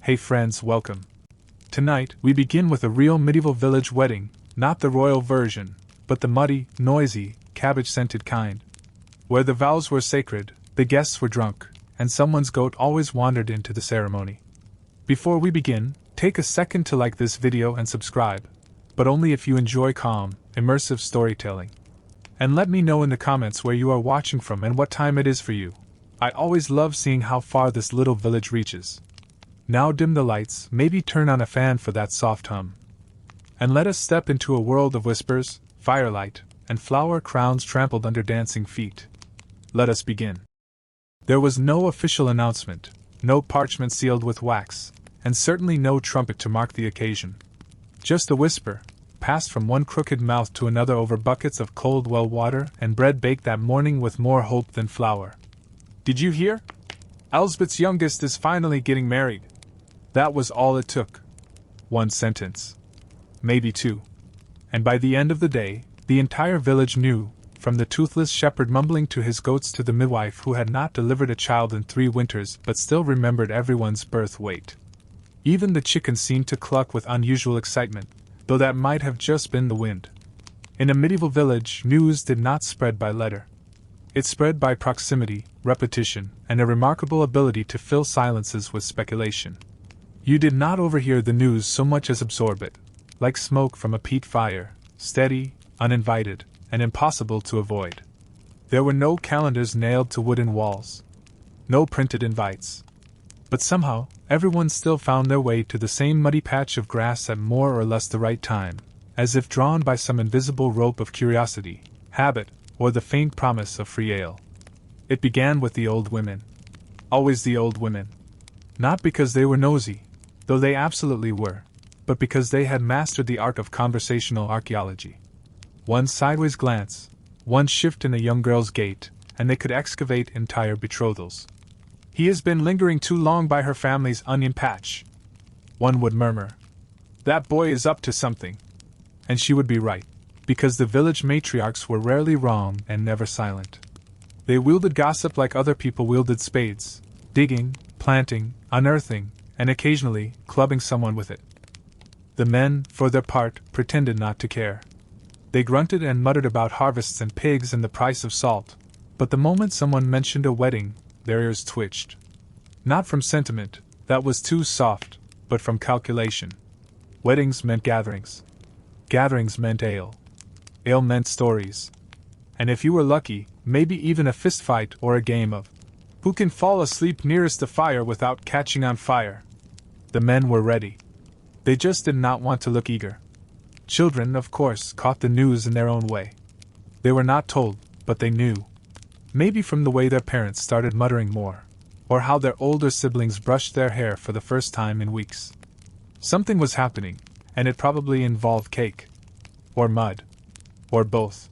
Hey friends, welcome. Tonight, we begin with a real medieval village wedding, not the royal version, but the muddy, noisy, cabbage-scented kind. Where the vows were sacred, the guests were drunk, and someone's goat always wandered into the ceremony. Before we begin, take a second to like this video and subscribe, but only if you enjoy calm, immersive storytelling. And let me know in the comments where you are watching from and what time it is for you. I always love seeing how far this little village reaches. Now dim the lights, maybe turn on a fan for that soft hum. And let us step into a world of whispers, firelight, and flower crowns trampled under dancing feet. Let us begin. There was no official announcement, no parchment sealed with wax, and certainly no trumpet to mark the occasion. Just a whisper, passed from one crooked mouth to another over buckets of cold well water and bread baked that morning with more hope than flour. Did you hear? Elsbeth's youngest is finally getting married. That was all it took. One sentence. Maybe two. And by the end of the day, the entire village knew, from the toothless shepherd mumbling to his goats to the midwife who had not delivered a child in 3 winters but still remembered everyone's birth weight. Even the chickens seemed to cluck with unusual excitement, though that might have just been the wind. In a medieval village, news did not spread by letter. It spread by proximity, repetition, and a remarkable ability to fill silences with speculation. You did not overhear the news so much as absorb it, like smoke from a peat fire, steady, uninvited, and impossible to avoid. There were no calendars nailed to wooden walls. No printed invites. But somehow, everyone still found their way to the same muddy patch of grass at more or less the right time, as if drawn by some invisible rope of curiosity, habit, or the faint promise of free ale. It began with the old women. Always the old women. Not because they were nosy, though they absolutely were, but because they had mastered the art of conversational archaeology. One sideways glance, one shift in a young girl's gait, and they could excavate entire betrothals. He has been lingering too long by her family's onion patch. One would murmur. That boy is up to something. And she would be right, because the village matriarchs were rarely wrong and never silent. They wielded gossip like other people wielded spades, digging, planting, unearthing, and occasionally clubbing someone with it. The men, for their part, pretended not to care. They grunted and muttered about harvests and pigs and the price of salt, but the moment someone mentioned a wedding, their ears twitched. Not from sentiment, that was too soft, but from calculation. Weddings meant gatherings. Gatherings meant ale. Ale meant stories. And if you were lucky, maybe even a fistfight or a game of who can fall asleep nearest the fire without catching on fire. The men were ready. They just did not want to look eager. Children, of course, caught the news in their own way. They were not told, but they knew. Maybe from the way their parents started muttering more, or how their older siblings brushed their hair for the first time in weeks. Something was happening, and it probably involved cake. Or mud. Or both.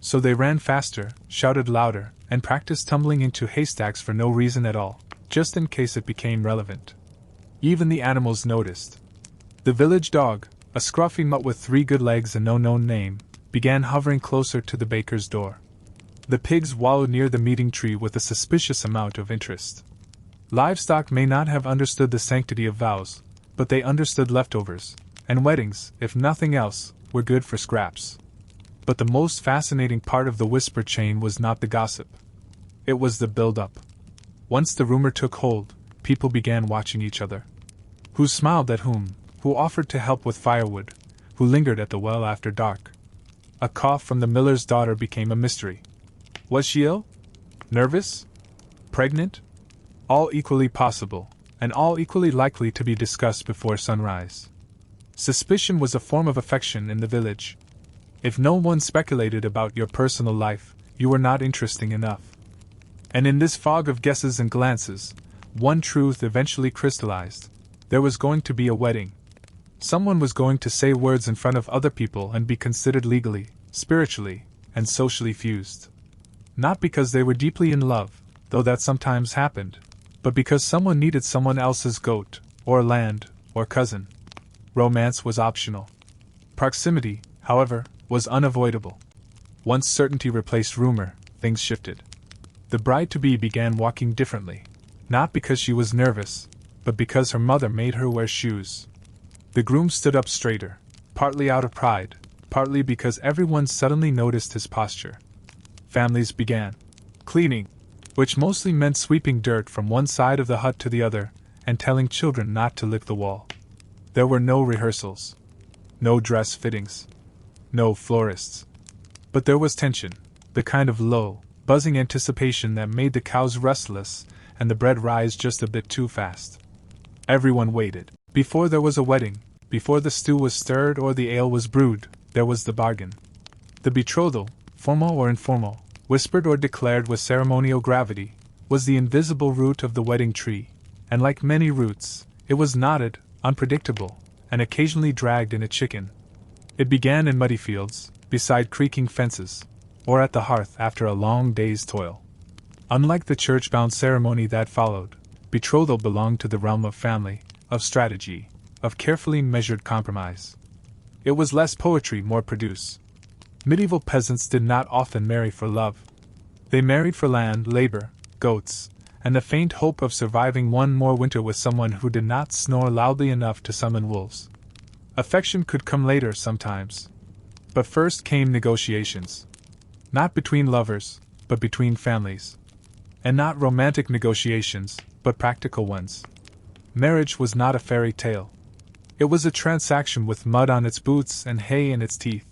So they ran faster, shouted louder, and practiced tumbling into haystacks for no reason at all, just in case it became relevant. Even the animals noticed. The village dog, a scruffy mutt with 3 good legs and no known name, began hovering closer to the baker's door. The pigs wallowed near the meeting tree with a suspicious amount of interest. Livestock may not have understood the sanctity of vows, but they understood leftovers, and weddings, if nothing else, were good for scraps. But the most fascinating part of the whisper chain was not the gossip. It was the build-up. Once the rumor took hold, people began watching each other. Who smiled at whom, who offered to help with firewood, who lingered at the well after dark. A cough from the miller's daughter became a mystery. Was she ill? Nervous? Pregnant? All equally possible, and all equally likely to be discussed before sunrise. Suspicion was a form of affection in the village. If no one speculated about your personal life, you were not interesting enough. And in this fog of guesses and glances, one truth eventually crystallized. There was going to be a wedding. Someone was going to say words in front of other people and be considered legally, spiritually, and socially fused. Not because they were deeply in love, though that sometimes happened, but because someone needed someone else's goat, or land, or cousin. Romance was optional. Proximity, however, was unavoidable. Once certainty replaced rumor, things shifted. The bride-to-be began walking differently, not because she was nervous, but because her mother made her wear shoes. The groom stood up straighter, partly out of pride, partly because everyone suddenly noticed his posture. Families began cleaning, which mostly meant sweeping dirt from one side of the hut to the other, and telling children not to lick the wall. There were no rehearsals, no dress fittings, no florists. But there was tension, the kind of low, buzzing anticipation that made the cows restless and the bread rise just a bit too fast. Everyone waited. Before there was a wedding, before the stew was stirred or the ale was brewed, there was the bargain. The betrothal, formal or informal, whispered or declared with ceremonial gravity, was the invisible root of the wedding tree, and like many roots, it was knotted, unpredictable, and occasionally dragged in a chicken. It began in muddy fields, beside creaking fences, or at the hearth after a long day's toil. Unlike the church-bound ceremony that followed, betrothal belonged to the realm of family, of strategy, of carefully measured compromise. It was less poetry, more produce. Medieval peasants did not often marry for love. They married for land, labor, goats, and the faint hope of surviving one more winter with someone who did not snore loudly enough to summon wolves. Affection could come later sometimes. But first came negotiations. Not between lovers, but between families. And not romantic negotiations, but practical ones. Marriage was not a fairy tale. It was a transaction with mud on its boots and hay in its teeth.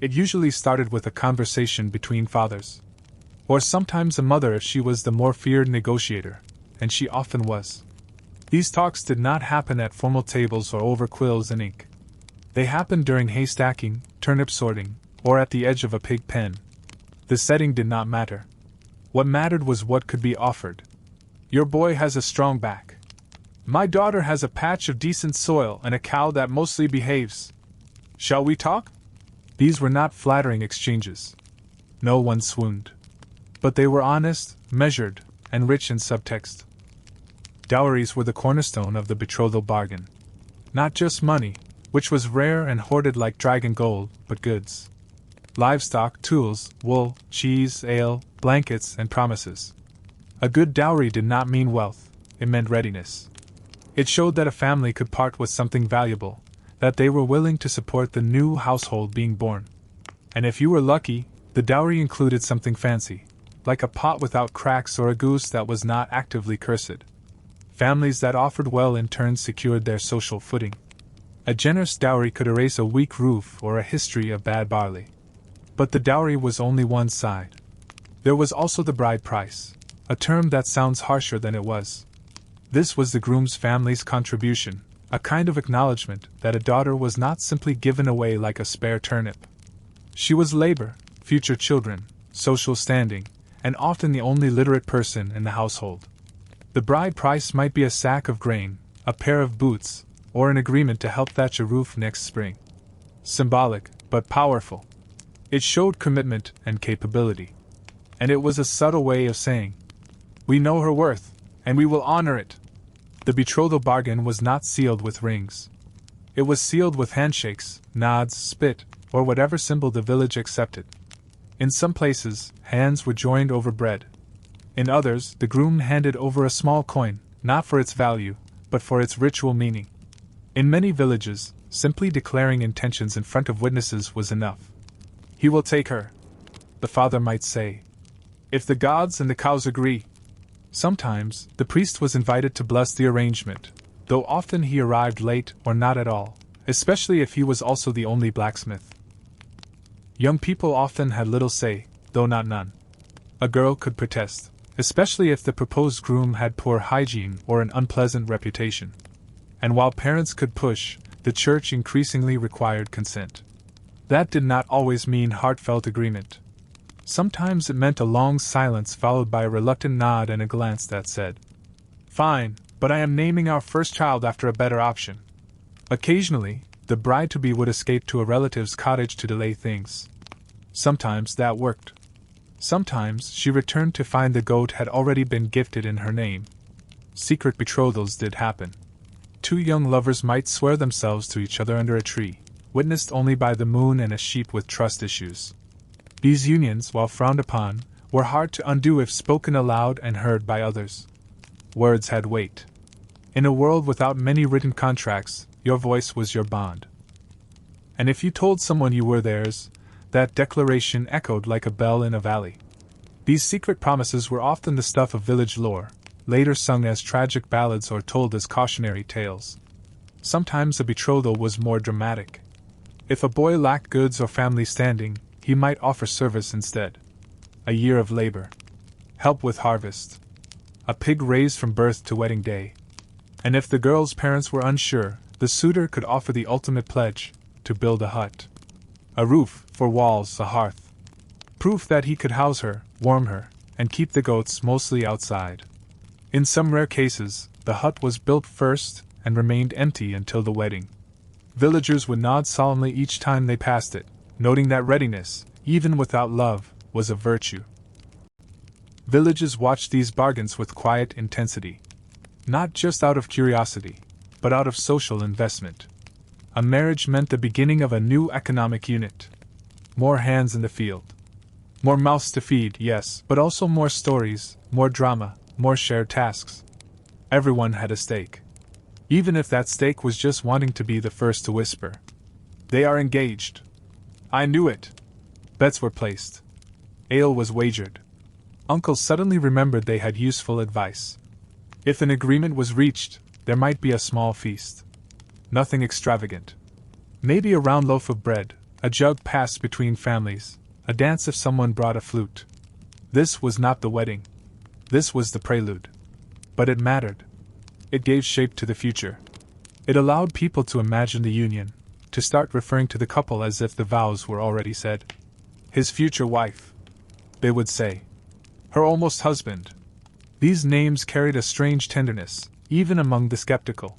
It usually started with a conversation between fathers. Or sometimes a mother if she was the more feared negotiator, and she often was. These talks did not happen at formal tables or over quills and ink. They happened during hay stacking, turnip sorting, or at the edge of a pig pen. The setting did not matter. What mattered was what could be offered. Your boy has a strong back. My daughter has a patch of decent soil and a cow that mostly behaves. Shall we talk? These were not flattering exchanges. No one swooned. But they were honest, measured, and rich in subtext. Dowries were the cornerstone of the betrothal bargain. Not just money, which was rare and hoarded like dragon gold, but goods. Livestock, tools, wool, cheese, ale, blankets, and promises. A good dowry did not mean wealth, it meant readiness. It showed that a family could part with something valuable, that they were willing to support the new household being born. And if you were lucky, the dowry included something fancy, like a pot without cracks or a goose that was not actively cursed. Families that offered well in turn secured their social footing. A generous dowry could erase a weak roof or a history of bad barley. But the dowry was only one side. There was also the bride price, a term that sounds harsher than it was. This was the groom's family's contribution, a kind of acknowledgement that a daughter was not simply given away like a spare turnip. She was labor, future children, social standing, and often the only literate person in the household. The bride price might be a sack of grain, a pair of boots, or an agreement to help thatch a roof next spring. Symbolic, but powerful. It showed commitment and capability. And it was a subtle way of saying, "We know her worth, and we will honor it." The betrothal bargain was not sealed with rings. It was sealed with handshakes, nods, spit, or whatever symbol the village accepted. In some places, hands were joined over bread. In others, the groom handed over a small coin, not for its value, but for its ritual meaning. In many villages, simply declaring intentions in front of witnesses was enough. "He will take her," the father might say, "if the gods and the cows agree." Sometimes, the priest was invited to bless the arrangement, though often he arrived late or not at all, especially if he was also the only blacksmith. Young people often had little say, though not none. A girl could protest, especially if the proposed groom had poor hygiene or an unpleasant reputation. And while parents could push, the church increasingly required consent. That did not always mean heartfelt agreement. Sometimes it meant a long silence followed by a reluctant nod and a glance that said, "Fine, but I am naming our first child after a better option." Occasionally, the bride-to-be would escape to a relative's cottage to delay things. Sometimes that worked. Sometimes she returned to find the goat had already been gifted in her name. Secret betrothals did happen. Two young lovers might swear themselves to each other under a tree, witnessed only by the moon and a sheep with trust issues. These unions, while frowned upon, were hard to undo if spoken aloud and heard by others. Words had weight. In a world without many written contracts, your voice was your bond. And if you told someone you were theirs, that declaration echoed like a bell in a valley. These secret promises were often the stuff of village lore, later sung as tragic ballads or told as cautionary tales. Sometimes a betrothal was more dramatic. If a boy lacked goods or family standing, he might offer service instead. A year of labor. Help with harvest. A pig raised from birth to wedding day. And if the girl's parents were unsure, the suitor could offer the ultimate pledge, to build a hut. A roof, for walls, a hearth. Proof that he could house her, warm her, and keep the goats mostly outside. In some rare cases, the hut was built first and remained empty until the wedding. Villagers would nod solemnly each time they passed it, noting that readiness, even without love, was a virtue. Villages watched these bargains with quiet intensity. Not just out of curiosity, but out of social investment. A marriage meant the beginning of a new economic unit. More hands in the field. More mouths to feed, yes, but also more stories, more drama, more shared tasks. Everyone had a stake. Even if that stake was just wanting to be the first to whisper. They are engaged. I knew it. Bets were placed. Ale was wagered. Uncles suddenly remembered they had useful advice. If an agreement was reached, there might be a small feast. Nothing extravagant. Maybe a round loaf of bread, a jug passed between families, a dance if someone brought a flute. This was not the wedding. This was the prelude. But it mattered. It gave shape to the future. It allowed people to imagine the union, to start referring to the couple as if the vows were already said. His future wife. They would say. Her almost husband. These names carried a strange tenderness, even among the skeptical.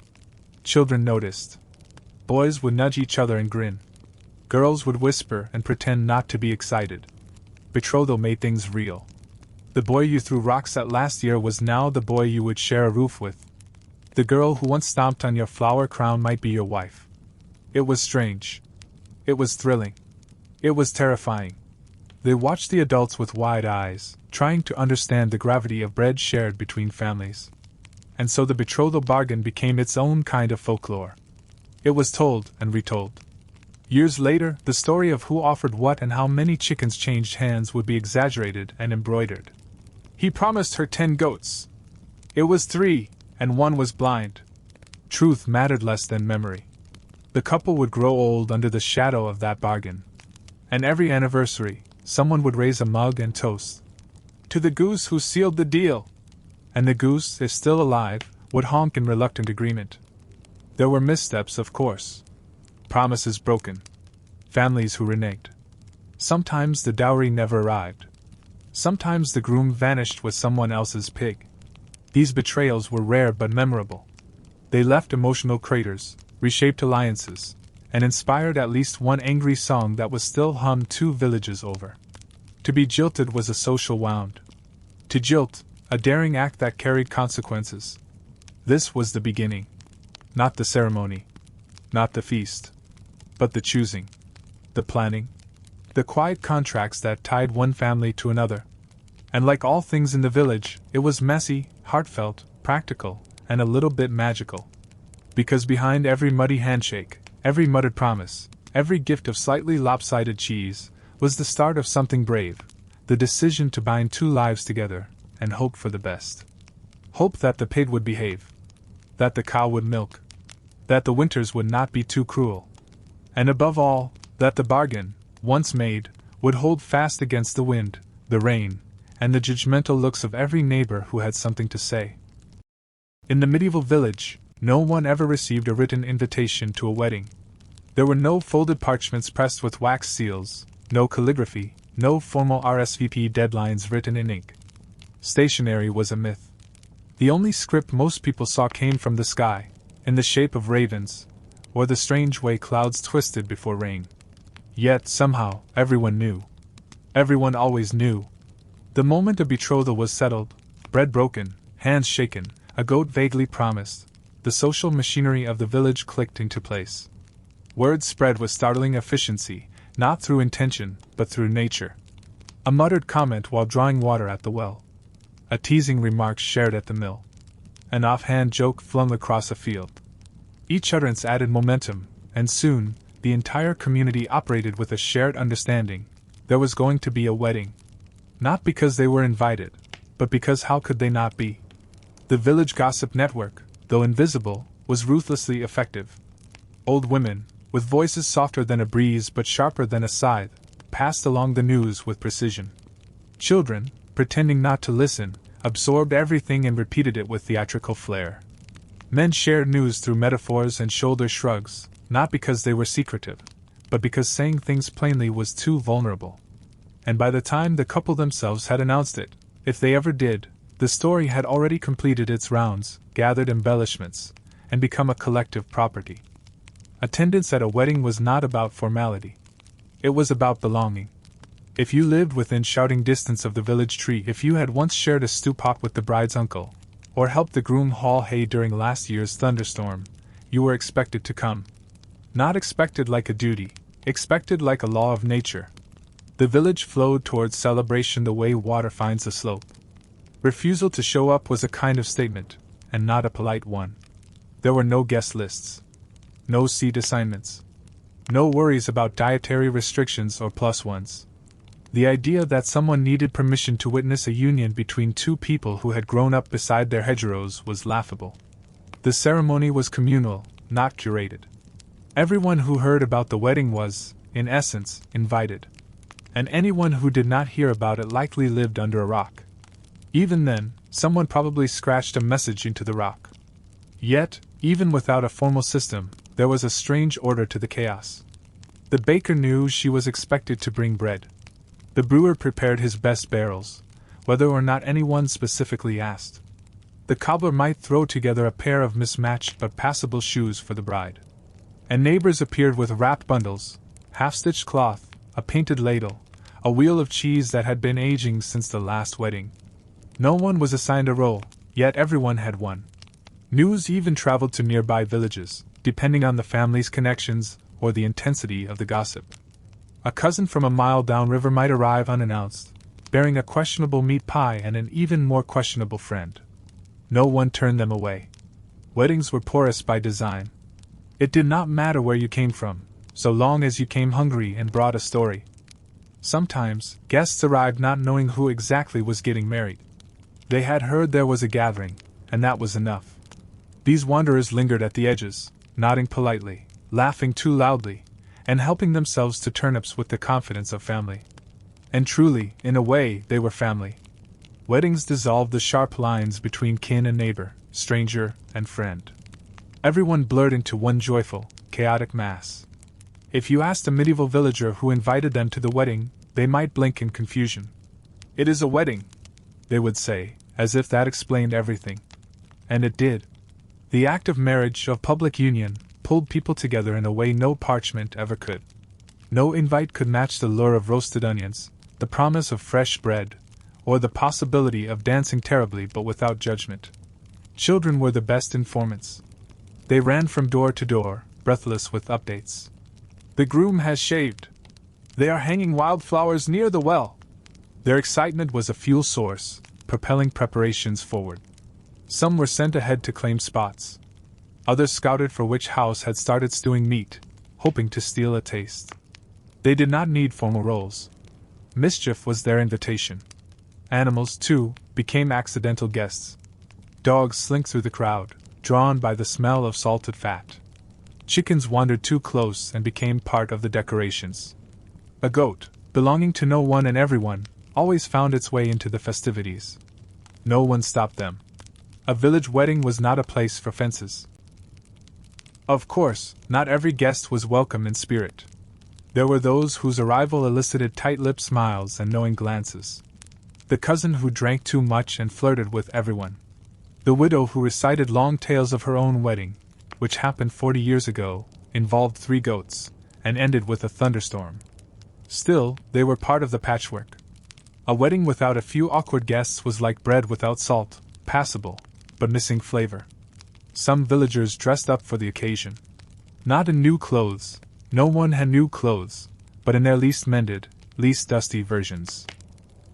Children noticed. Boys would nudge each other and grin. Girls would whisper and pretend not to be excited. Betrothal made things real. The boy you threw rocks at last year was now the boy you would share a roof with. The girl who once stomped on your flower crown might be your wife. It was strange. It was thrilling. It was terrifying. They watched the adults with wide eyes, trying to understand the gravity of bread shared between families. And so the betrothal bargain became its own kind of folklore. It was told and retold. Years later, the story of who offered what and how many chickens changed hands would be exaggerated and embroidered. He promised her 10 goats. It was 3, and 1 was blind. Truth mattered less than memory. The couple would grow old under the shadow of that bargain. And every anniversary, someone would raise a mug and toast. To the goose who sealed the deal! And the goose, if still alive, would honk in reluctant agreement. There were missteps, of course. Promises broken. Families who reneged. Sometimes the dowry never arrived. Sometimes the groom vanished with someone else's pig. These betrayals were rare but memorable. They left emotional craters, reshaped alliances, and inspired at least one angry song that was still hummed 2 villages over. To be jilted was a social wound. To jilt, a daring act that carried consequences. This was the beginning. Not the ceremony. Not the feast. But the choosing. The planning. The quiet contracts that tied one family to another. And like all things in the village, it was messy, heartfelt, practical, and a little bit magical. Because behind every muddy handshake, every muttered promise, every gift of slightly lopsided cheese, was the start of something brave, the decision to bind 2 lives together, and hope for the best. Hope that the pig would behave. That the cow would milk. That the winters would not be too cruel. And above all, that the bargain, once made, would hold fast against the wind, the rain, and the judgmental looks of every neighbor who had something to say. In the medieval village, no one ever received a written invitation to a wedding. There were no folded parchments pressed with wax seals, no calligraphy, no formal RSVP deadlines written in ink. Stationery was a myth. The only script most people saw came from the sky, in the shape of ravens, or the strange way clouds twisted before rain. Yet, somehow, everyone knew. Everyone always knew. The moment a betrothal was settled, bread broken, hands shaken, a goat vaguely promised, the social machinery of the village clicked into place. Word spread with startling efficiency, not through intention, but through nature. A muttered comment while drawing water at the well. A teasing remark shared at the mill. an offhand joke flung across a field. Each utterance added momentum, and soon, the entire community operated with a shared understanding: there was going to be a wedding. Not because they were invited, but because how could they not be? The village gossip network, though invisible, was ruthlessly effective. Old women, with voices softer than a breeze but sharper than a scythe, passed along the news with precision. Children, pretending not to listen, absorbed everything and repeated it with theatrical flair. Men shared news through metaphors and shoulder shrugs, not because they were secretive, but because saying things plainly was too vulnerable. And by the time the couple themselves had announced it, if they ever did, the story had already completed its rounds, gathered embellishments, and become a collective property. Attendance at a wedding was not about formality. It was about belonging. If you lived within shouting distance of the village tree, if you had once shared a stew pot with the bride's uncle, or helped the groom haul hay during last year's thunderstorm, you were expected to come. Not expected like a duty, expected like a law of nature. The village flowed towards celebration the way water finds a slope. Refusal to show up was a kind of statement, and not a polite one. There were no guest lists. No seat assignments. No worries about dietary restrictions or plus ones. The idea that someone needed permission to witness a union between two people who had grown up beside their hedgerows was laughable. The ceremony was communal, not curated. Everyone who heard about the wedding was, in essence, invited. And anyone who did not hear about it likely lived under a rock. Even then, someone probably scratched a message into the rock. Yet, even without a formal system, there was a strange order to the chaos. The baker knew she was expected to bring bread. The brewer prepared his best barrels, whether or not anyone specifically asked. The cobbler might throw together a pair of mismatched but passable shoes for the bride. And neighbors appeared with wrapped bundles, half-stitched cloth, a painted ladle, a wheel of cheese that had been aging since the last wedding. No one was assigned a role, yet everyone had one. News even traveled to nearby villages, depending on the family's connections or the intensity of the gossip. A cousin from a mile downriver might arrive unannounced, bearing a questionable meat pie and an even more questionable friend. No one turned them away. Weddings were porous by design. It did not matter where you came from, so long as you came hungry and brought a story. Sometimes, guests arrived not knowing who exactly was getting married. They had heard there was a gathering, and that was enough. These wanderers lingered at the edges, nodding politely, laughing too loudly, and helping themselves to turnips with the confidence of family. And truly, in a way, they were family. Weddings dissolved the sharp lines between kin and neighbor, stranger and friend. Everyone blurred into one joyful, chaotic mass. If you asked a medieval villager who invited them to the wedding, they might blink in confusion. "It is a wedding," they would say, as if that explained everything. And it did. The act of marriage, of public union, pulled people together in a way no parchment ever could. No invite could match the lure of roasted onions, the promise of fresh bread, or the possibility of dancing terribly but without judgment. Children were the best informants. They ran from door to door, breathless with updates. "The groom has shaved. They are hanging wildflowers near the well." Their excitement was a fuel source, propelling preparations forward. Some were sent ahead to claim spots. Others scouted for which house had started stewing meat, hoping to steal a taste. They did not need formal roles. Mischief was their invitation. Animals, too, became accidental guests. Dogs slinked through the crowd, drawn by the smell of salted fat. Chickens wandered too close and became part of the decorations. A goat, belonging to no one and everyone, always found its way into the festivities. No one stopped them. A village wedding was not a place for fences. Of course, not every guest was welcome in spirit. There were those whose arrival elicited tight-lipped smiles and knowing glances. The cousin who drank too much and flirted with everyone. The widow who recited long tales of her own wedding, which happened 40 years ago, involved 3 goats, and ended with a thunderstorm. Still, they were part of the patchwork. A wedding without a few awkward guests was like bread without salt, passable, but missing flavor. Some villagers dressed up for the occasion. Not in new clothes, no one had new clothes, but in their least mended, least dusty versions.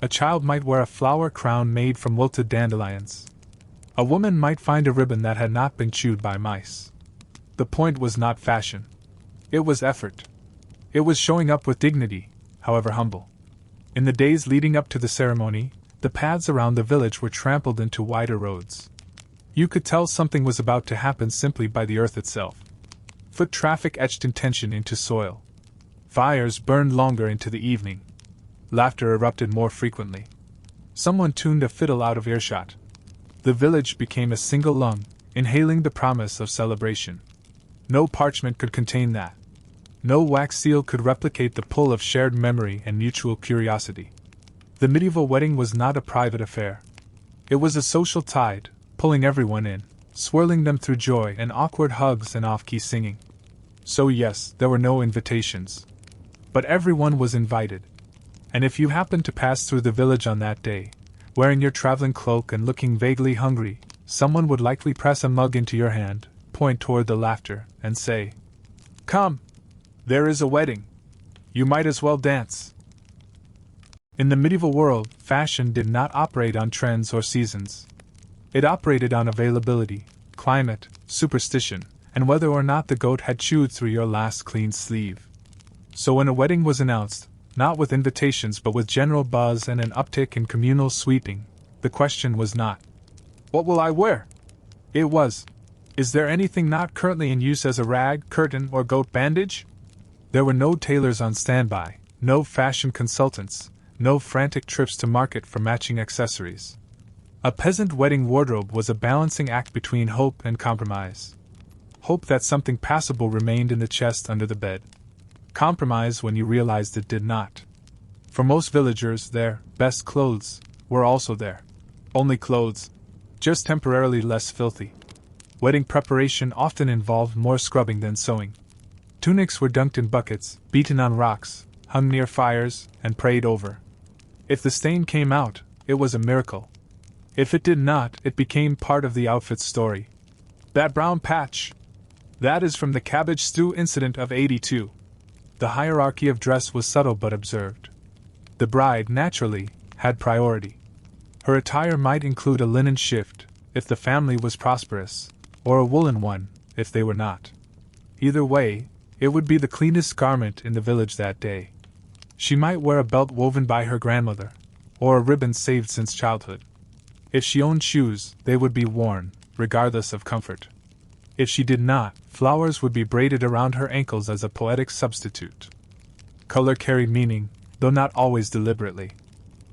A child might wear a flower crown made from wilted dandelions. A woman might find a ribbon that had not been chewed by mice. The point was not fashion. It was effort. It was showing up with dignity, however humble. In the days leading up to the ceremony, the paths around the village were trampled into wider roads. You could tell something was about to happen simply by the earth itself. Foot traffic etched intention into soil. Fires burned longer into the evening. Laughter erupted more frequently. Someone tuned a fiddle out of earshot. The village became a single lung, inhaling the promise of celebration. No parchment could contain that. No wax seal could replicate the pull of shared memory and mutual curiosity. The medieval wedding was not a private affair. It was a social tide, pulling everyone in, swirling them through joy and awkward hugs and off-key singing. So yes, there were no invitations. But everyone was invited. And if you happened to pass through the village on that day, wearing your traveling cloak and looking vaguely hungry, someone would likely press a mug into your hand, point toward the laughter, and say, "Come! There is a wedding. You might as well dance." In the medieval world, fashion did not operate on trends or seasons. It operated on availability, climate, superstition, and whether or not the goat had chewed through your last clean sleeve. So when a wedding was announced, not with invitations but with general buzz and an uptick in communal sweeping, the question was not, "What will I wear?" It was, "Is there anything not currently in use as a rag, curtain, or goat bandage?" There were no tailors on standby, no fashion consultants, no frantic trips to market for matching accessories. A peasant wedding wardrobe was a balancing act between hope and compromise. Hope that something passable remained in the chest under the bed. Compromise when you realized it did not. For most villagers, their best clothes were also there. Only clothes, just temporarily less filthy. Wedding preparation often involved more scrubbing than sewing. Tunics were dunked in buckets, beaten on rocks, hung near fires, and prayed over. If the stain came out, it was a miracle. If it did not, it became part of the outfit's story. That brown patch! That is from the cabbage stew incident of '82. The hierarchy of dress was subtle but observed. The bride, naturally, had priority. Her attire might include a linen shift, if the family was prosperous, or a woolen one, if they were not. Either way, it would be the cleanest garment in the village that day. She might wear a belt woven by her grandmother, or a ribbon saved since childhood. If she owned shoes, they would be worn, regardless of comfort. If she did not, flowers would be braided around her ankles as a poetic substitute. Color carried meaning, though not always deliberately.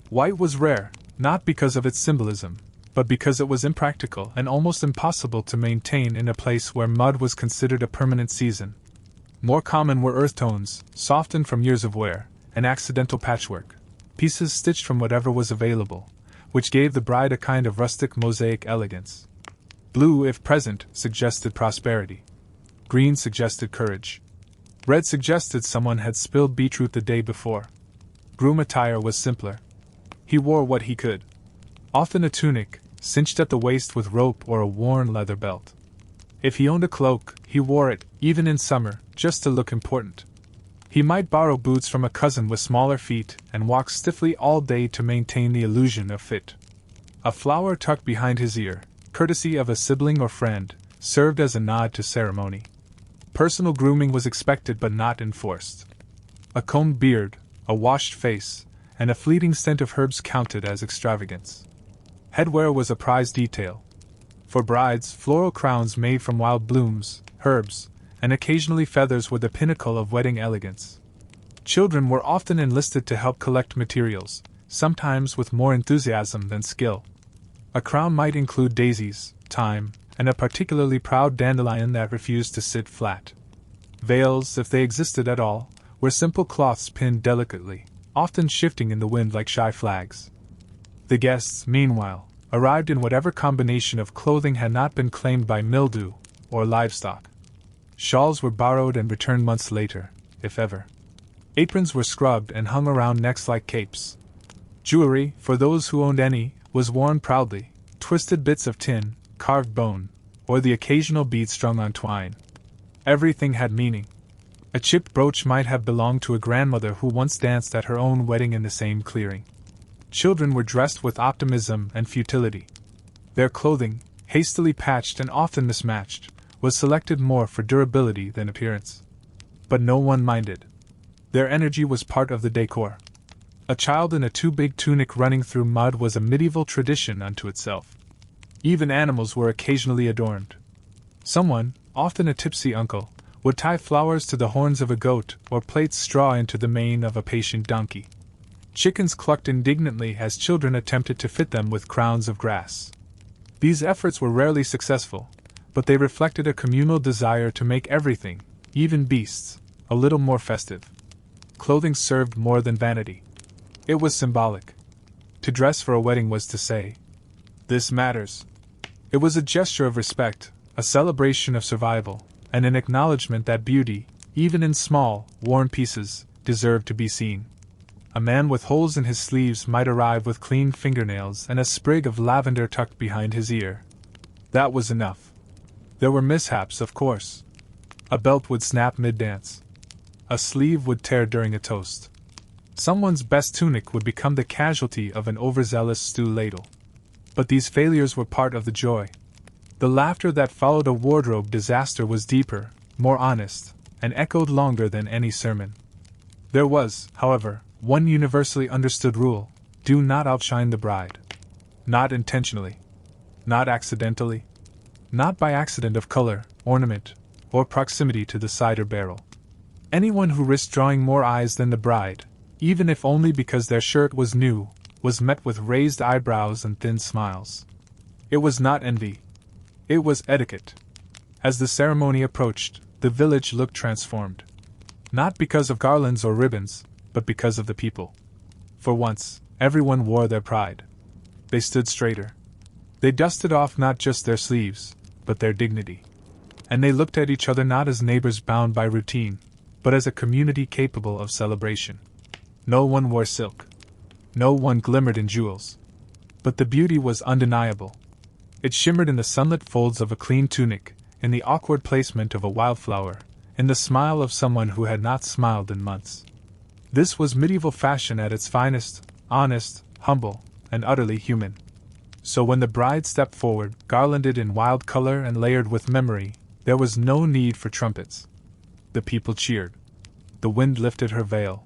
White was rare, not because of its symbolism, but because it was impractical and almost impossible to maintain in a place where mud was considered a permanent season. More common were earth tones, softened from years of wear, and accidental patchwork, pieces stitched from whatever was available, which gave the bride a kind of rustic mosaic elegance. Blue, if present, suggested prosperity. Green suggested courage. Red suggested someone had spilled beetroot the day before. Groom attire was simpler. He wore what he could. Often a tunic, cinched at the waist with rope or a worn leather belt. If he owned a cloak, he wore it, even in summer, just to look important. He might borrow boots from a cousin with smaller feet and walk stiffly all day to maintain the illusion of fit. A flower tucked behind his ear, courtesy of a sibling or friend, served as a nod to ceremony. Personal grooming was expected but not enforced. A combed beard, a washed face, and a fleeting scent of herbs counted as extravagance. Headwear was a prized detail. For brides, floral crowns made from wild blooms, herbs, and occasionally feathers were the pinnacle of wedding elegance. Children were often enlisted to help collect materials, sometimes with more enthusiasm than skill. A crown might include daisies, thyme, and a particularly proud dandelion that refused to sit flat. Veils, if they existed at all, were simple cloths pinned delicately, often shifting in the wind like shy flags. The guests, meanwhile, arrived in whatever combination of clothing had not been claimed by mildew or livestock. Shawls were borrowed and returned months later, if ever. Aprons were scrubbed and hung around necks like capes. Jewelry, for those who owned any, was worn proudly, twisted bits of tin, carved bone, or the occasional bead strung on twine. Everything had meaning. A chipped brooch might have belonged to a grandmother who once danced at her own wedding in the same clearing. Children were dressed with optimism and futility. Their clothing, hastily patched and often mismatched, was selected more for durability than appearance. But no one minded. Their energy was part of the decor. A child in a too-big tunic running through mud was a medieval tradition unto itself. Even animals were occasionally adorned. Someone, often a tipsy uncle, would tie flowers to the horns of a goat or plait straw into the mane of a patient donkey. Chickens clucked indignantly as children attempted to fit them with crowns of grass. These efforts were rarely successful, but they reflected a communal desire to make everything, even beasts, a little more festive. Clothing served more than vanity. It was symbolic. To dress for a wedding was to say, "This matters." It was a gesture of respect, a celebration of survival, and an acknowledgement that beauty, even in small, worn pieces, deserved to be seen. A man with holes in his sleeves might arrive with clean fingernails and a sprig of lavender tucked behind his ear. That was enough. There were mishaps, of course. A belt would snap mid-dance. A sleeve would tear during a toast. Someone's best tunic would become the casualty of an overzealous stew ladle. But these failures were part of the joy. The laughter that followed a wardrobe disaster was deeper, more honest, and echoed longer than any sermon. There was, however, one universally understood rule: do not outshine the bride. Not intentionally. Not accidentally. Not by accident of color, ornament, or proximity to the cider barrel. Anyone who risked drawing more eyes than the bride, even if only because their shirt was new, was met with raised eyebrows and thin smiles. It was not envy. It was etiquette. As the ceremony approached, the village looked transformed. Not because of garlands or ribbons, but because of the people. For once, everyone wore their pride. They stood straighter. They dusted off not just their sleeves, but their dignity. And they looked at each other not as neighbors bound by routine, but as a community capable of celebration. No one wore silk. No one glimmered in jewels. But the beauty was undeniable. It shimmered in the sunlit folds of a clean tunic, in the awkward placement of a wildflower, in the smile of someone who had not smiled in months. This was medieval fashion at its finest, honest, humble, and utterly human. So when the bride stepped forward, garlanded in wild color and layered with memory, there was no need for trumpets. The people cheered. The wind lifted her veil.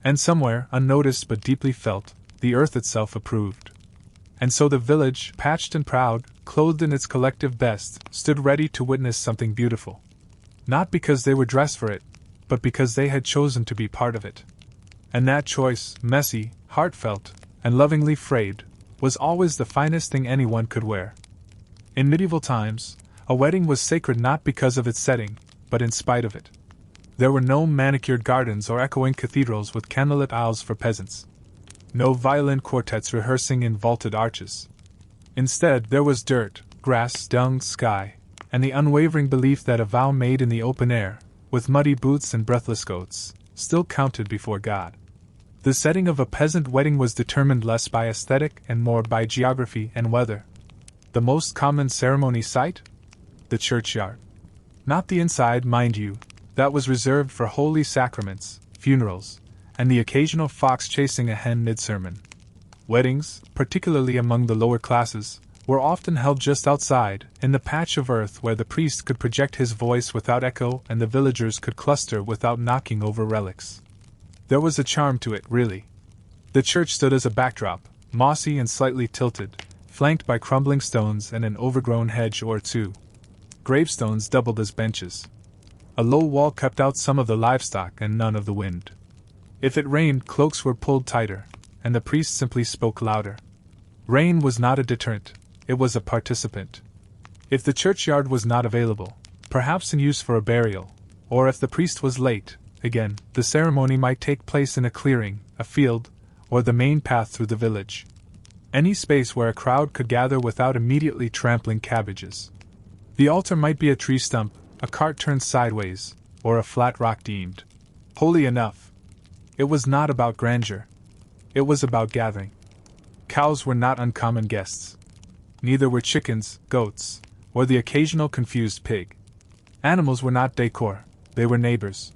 And somewhere, unnoticed but deeply felt, the earth itself approved. And so the village, patched and proud, clothed in its collective best, stood ready to witness something beautiful. Not because they were dressed for it, but because they had chosen to be part of it. And that choice, messy, heartfelt, and lovingly frayed, was always the finest thing anyone could wear. In medieval times, a wedding was sacred not because of its setting, but in spite of it. There were no manicured gardens or echoing cathedrals with candlelit aisles for peasants. No violin quartets rehearsing in vaulted arches. Instead, there was dirt, grass, dung, sky, and the unwavering belief that a vow made in the open air, with muddy boots and breathless goats, still counted before God. The setting of a peasant wedding was determined less by aesthetic and more by geography and weather. The most common ceremony site? The churchyard. Not the inside, mind you, that was reserved for holy sacraments, funerals, and the occasional fox chasing a hen mid-sermon. Weddings, particularly among the lower classes, were often held just outside, in the patch of earth where the priest could project his voice without echo and the villagers could cluster without knocking over relics. There was a charm to it, really. The church stood as a backdrop, mossy and slightly tilted, flanked by crumbling stones and an overgrown hedge or two. Gravestones doubled as benches. A low wall kept out some of the livestock and none of the wind. If it rained, cloaks were pulled tighter, and the priest simply spoke louder. Rain was not a deterrent, it was a participant. If the churchyard was not available, perhaps in use for a burial, or if the priest was late, again, the ceremony might take place in a clearing, a field, or the main path through the village. Any space where a crowd could gather without immediately trampling cabbages. The altar might be a tree stump, a cart turned sideways, or a flat rock deemed holy enough. It was not about grandeur. It was about gathering. Cows were not uncommon guests. Neither were chickens, goats, or the occasional confused pig. Animals were not decor, they were neighbors.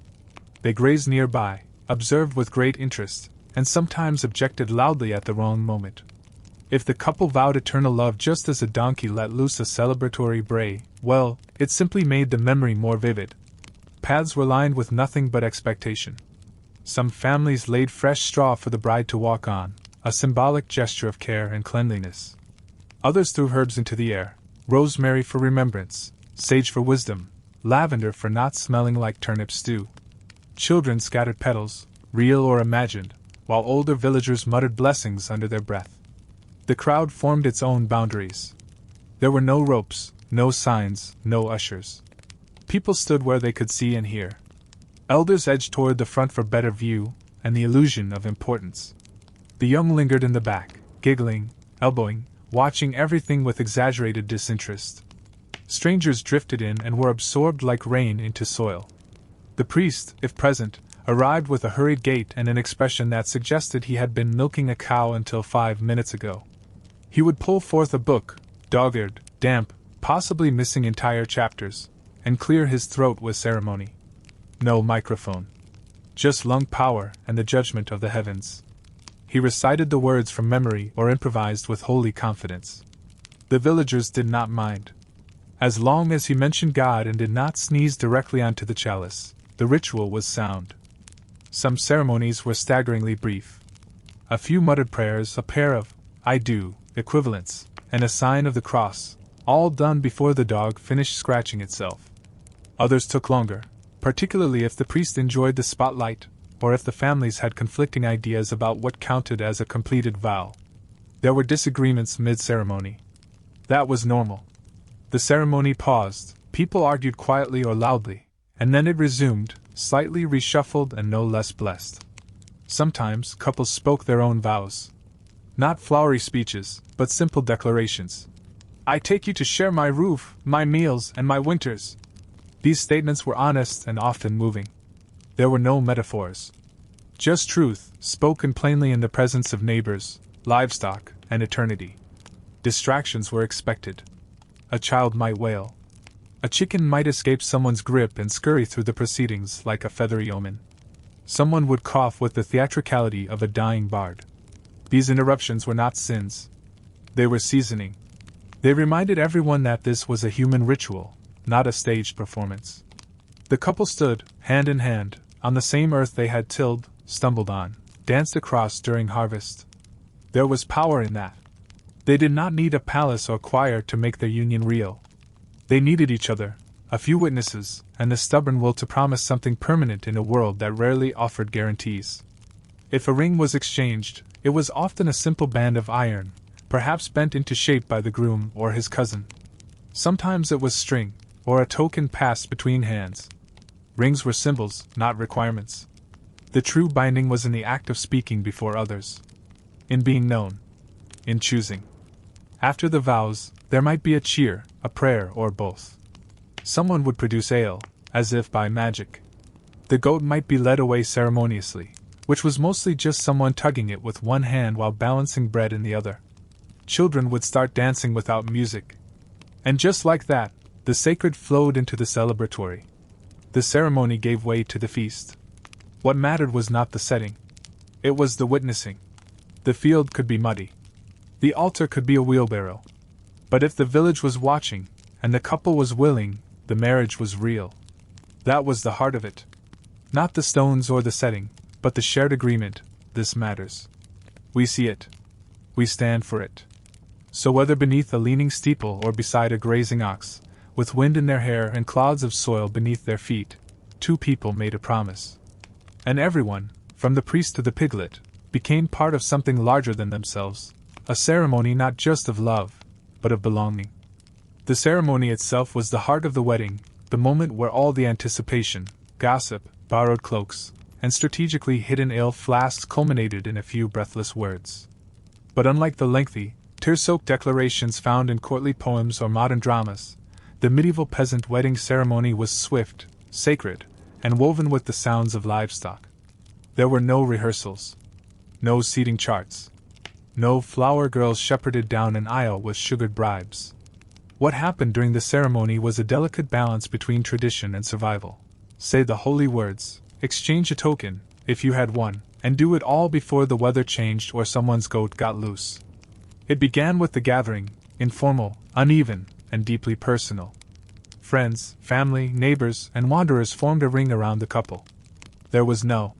They grazed nearby, observed with great interest, and sometimes objected loudly at the wrong moment. If the couple vowed eternal love just as a donkey let loose a celebratory bray, well, it simply made the memory more vivid. Paths were lined with nothing but expectation. Some families laid fresh straw for the bride to walk on, a symbolic gesture of care and cleanliness. Others threw herbs into the air, rosemary for remembrance, sage for wisdom, lavender for not smelling like turnip stew. Children scattered petals, real or imagined, while older villagers muttered blessings under their breath. The crowd formed its own boundaries. There were no ropes, no signs, no ushers. People stood where they could see and hear. Elders edged toward the front for better view and the illusion of importance. The young lingered in the back, giggling, elbowing, watching everything with exaggerated disinterest. Strangers drifted in and were absorbed like rain into soil. The priest, if present, arrived with a hurried gait and an expression that suggested he had been milking a cow until 5 minutes ago. He would pull forth a book, dog-eared, damp, possibly missing entire chapters, and clear his throat with ceremony. No microphone. Just lung power and the judgment of the heavens. He recited the words from memory or improvised with holy confidence. The villagers did not mind. As long as he mentioned God and did not sneeze directly onto the chalice, the ritual was sound. Some ceremonies were staggeringly brief. A few muttered prayers, a pair of "I do" equivalents, and a sign of the cross, all done before the dog finished scratching itself. Others took longer, particularly if the priest enjoyed the spotlight, or if the families had conflicting ideas about what counted as a completed vow. There were disagreements mid-ceremony. That was normal. The ceremony paused, people argued quietly or loudly, and then it resumed, slightly reshuffled and no less blessed. Sometimes couples spoke their own vows. Not flowery speeches, but simple declarations. "I take you to share my roof, my meals, and my winters." These statements were honest and often moving. There were no metaphors. Just truth, spoken plainly in the presence of neighbors, livestock, and eternity. Distractions were expected. A child might wail. A chicken might escape someone's grip and scurry through the proceedings like a feathery omen. Someone would cough with the theatricality of a dying bard. These interruptions were not sins. They were seasoning. They reminded everyone that this was a human ritual, not a staged performance. The couple stood, hand in hand, on the same earth they had tilled, stumbled on, danced across during harvest. There was power in that. They did not need a palace or choir to make their union real. They needed each other, a few witnesses, and the stubborn will to promise something permanent in a world that rarely offered guarantees. If a ring was exchanged, it was often a simple band of iron, perhaps bent into shape by the groom or his cousin. Sometimes it was string, or a token passed between hands. Rings were symbols, not requirements. The true binding was in the act of speaking before others. In being known. In choosing. After the vows, there might be a cheer, a prayer, or both. Someone would produce ale, as if by magic. The goat might be led away ceremoniously, which was mostly just someone tugging it with one hand while balancing bread in the other. Children would start dancing without music. And just like that, the sacred flowed into the celebratory. The ceremony gave way to the feast. What mattered was not the setting. It was the witnessing. The field could be muddy. The altar could be a wheelbarrow. But if the village was watching, and the couple was willing, the marriage was real. That was the heart of it. Not the stones or the setting, but the shared agreement, this matters. We see it. We stand for it. So whether beneath a leaning steeple or beside a grazing ox, with wind in their hair and clods of soil beneath their feet, two people made a promise. And everyone, from the priest to the piglet, became part of something larger than themselves, a ceremony not just of love, but of belonging. The ceremony itself was the heart of the wedding, the moment where all the anticipation, gossip, borrowed cloaks, and strategically hidden ale flasks culminated in a few breathless words. But unlike the lengthy, tear-soaked declarations found in courtly poems or modern dramas, the medieval peasant wedding ceremony was swift, sacred, and woven with the sounds of livestock. There were no rehearsals. No seating charts. No flower girls shepherded down an aisle with sugared bribes. What happened during the ceremony was a delicate balance between tradition and survival. Say the holy words, exchange a token, if you had one, and do it all before the weather changed or someone's goat got loose. It began with the gathering, informal, uneven, and deeply personal. Friends, family, neighbors, and wanderers formed a ring around the couple. There was no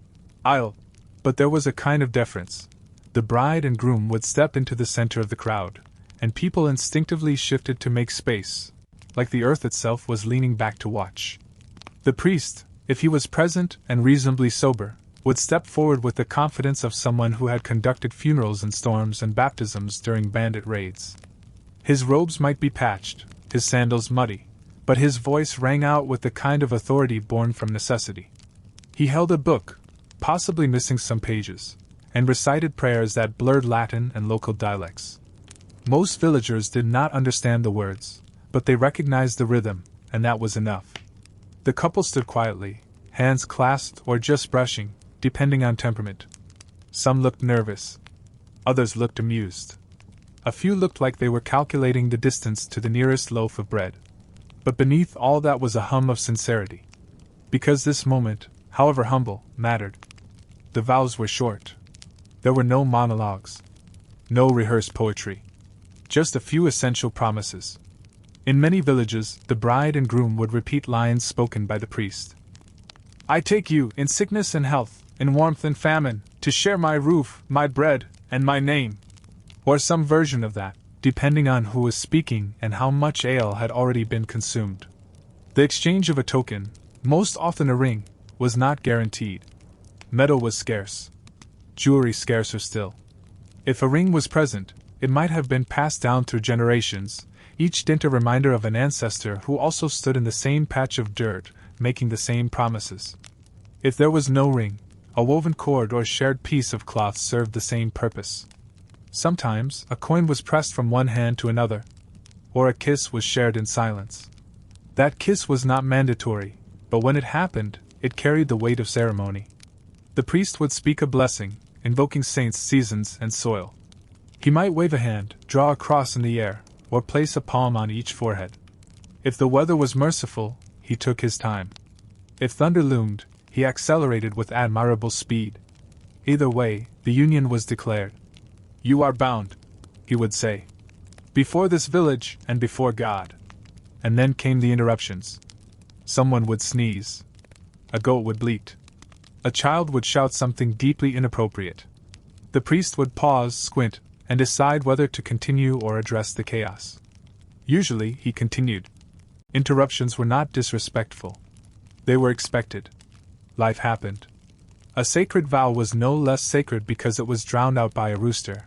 aisle, but there was a kind of deference. The bride and groom would step into the center of the crowd, and people instinctively shifted to make space, like the earth itself was leaning back to watch. The priest, if he was present and reasonably sober, would step forward with the confidence of someone who had conducted funerals in storms and baptisms during bandit raids. His robes might be patched, his sandals muddy, but his voice rang out with the kind of authority born from necessity. He held a book, possibly missing some pages, and recited prayers that blurred Latin and local dialects. Most villagers did not understand the words, but they recognized the rhythm, and that was enough. The couple stood quietly, hands clasped or just brushing, depending on temperament. Some looked nervous. Others looked amused. A few looked like they were calculating the distance to the nearest loaf of bread. But beneath all that was a hum of sincerity. Because this moment, however humble, mattered. The vows were short. There were no monologues. No rehearsed poetry. Just a few essential promises. In many villages, the bride and groom would repeat lines spoken by the priest. I take you, in sickness and health, in warmth and famine, to share my roof, my bread, and my name. Or some version of that, depending on who was speaking and how much ale had already been consumed. The exchange of a token, most often a ring, was not guaranteed. Metal was scarce. Jewelry scarcer still. If a ring was present, it might have been passed down through generations, each dint a reminder of an ancestor who also stood in the same patch of dirt, making the same promises. If there was no ring, a woven cord or shared piece of cloth served the same purpose. Sometimes, a coin was pressed from one hand to another, or a kiss was shared in silence. That kiss was not mandatory, but when it happened, it carried the weight of ceremony. The priest would speak a blessing, invoking saints, seasons, and soil. He might wave a hand, draw a cross in the air, or place a palm on each forehead. If the weather was merciful, he took his time. If thunder loomed, he accelerated with admirable speed. Either way, the union was declared. You are bound, he would say. Before this village and before God. And then came the interruptions. Someone would sneeze. A goat would bleat. A child would shout something deeply inappropriate. The priest would pause, squint, and decide whether to continue or address the chaos. Usually, he continued. Interruptions were not disrespectful. They were expected. Life happened. A sacred vow was no less sacred because it was drowned out by a rooster.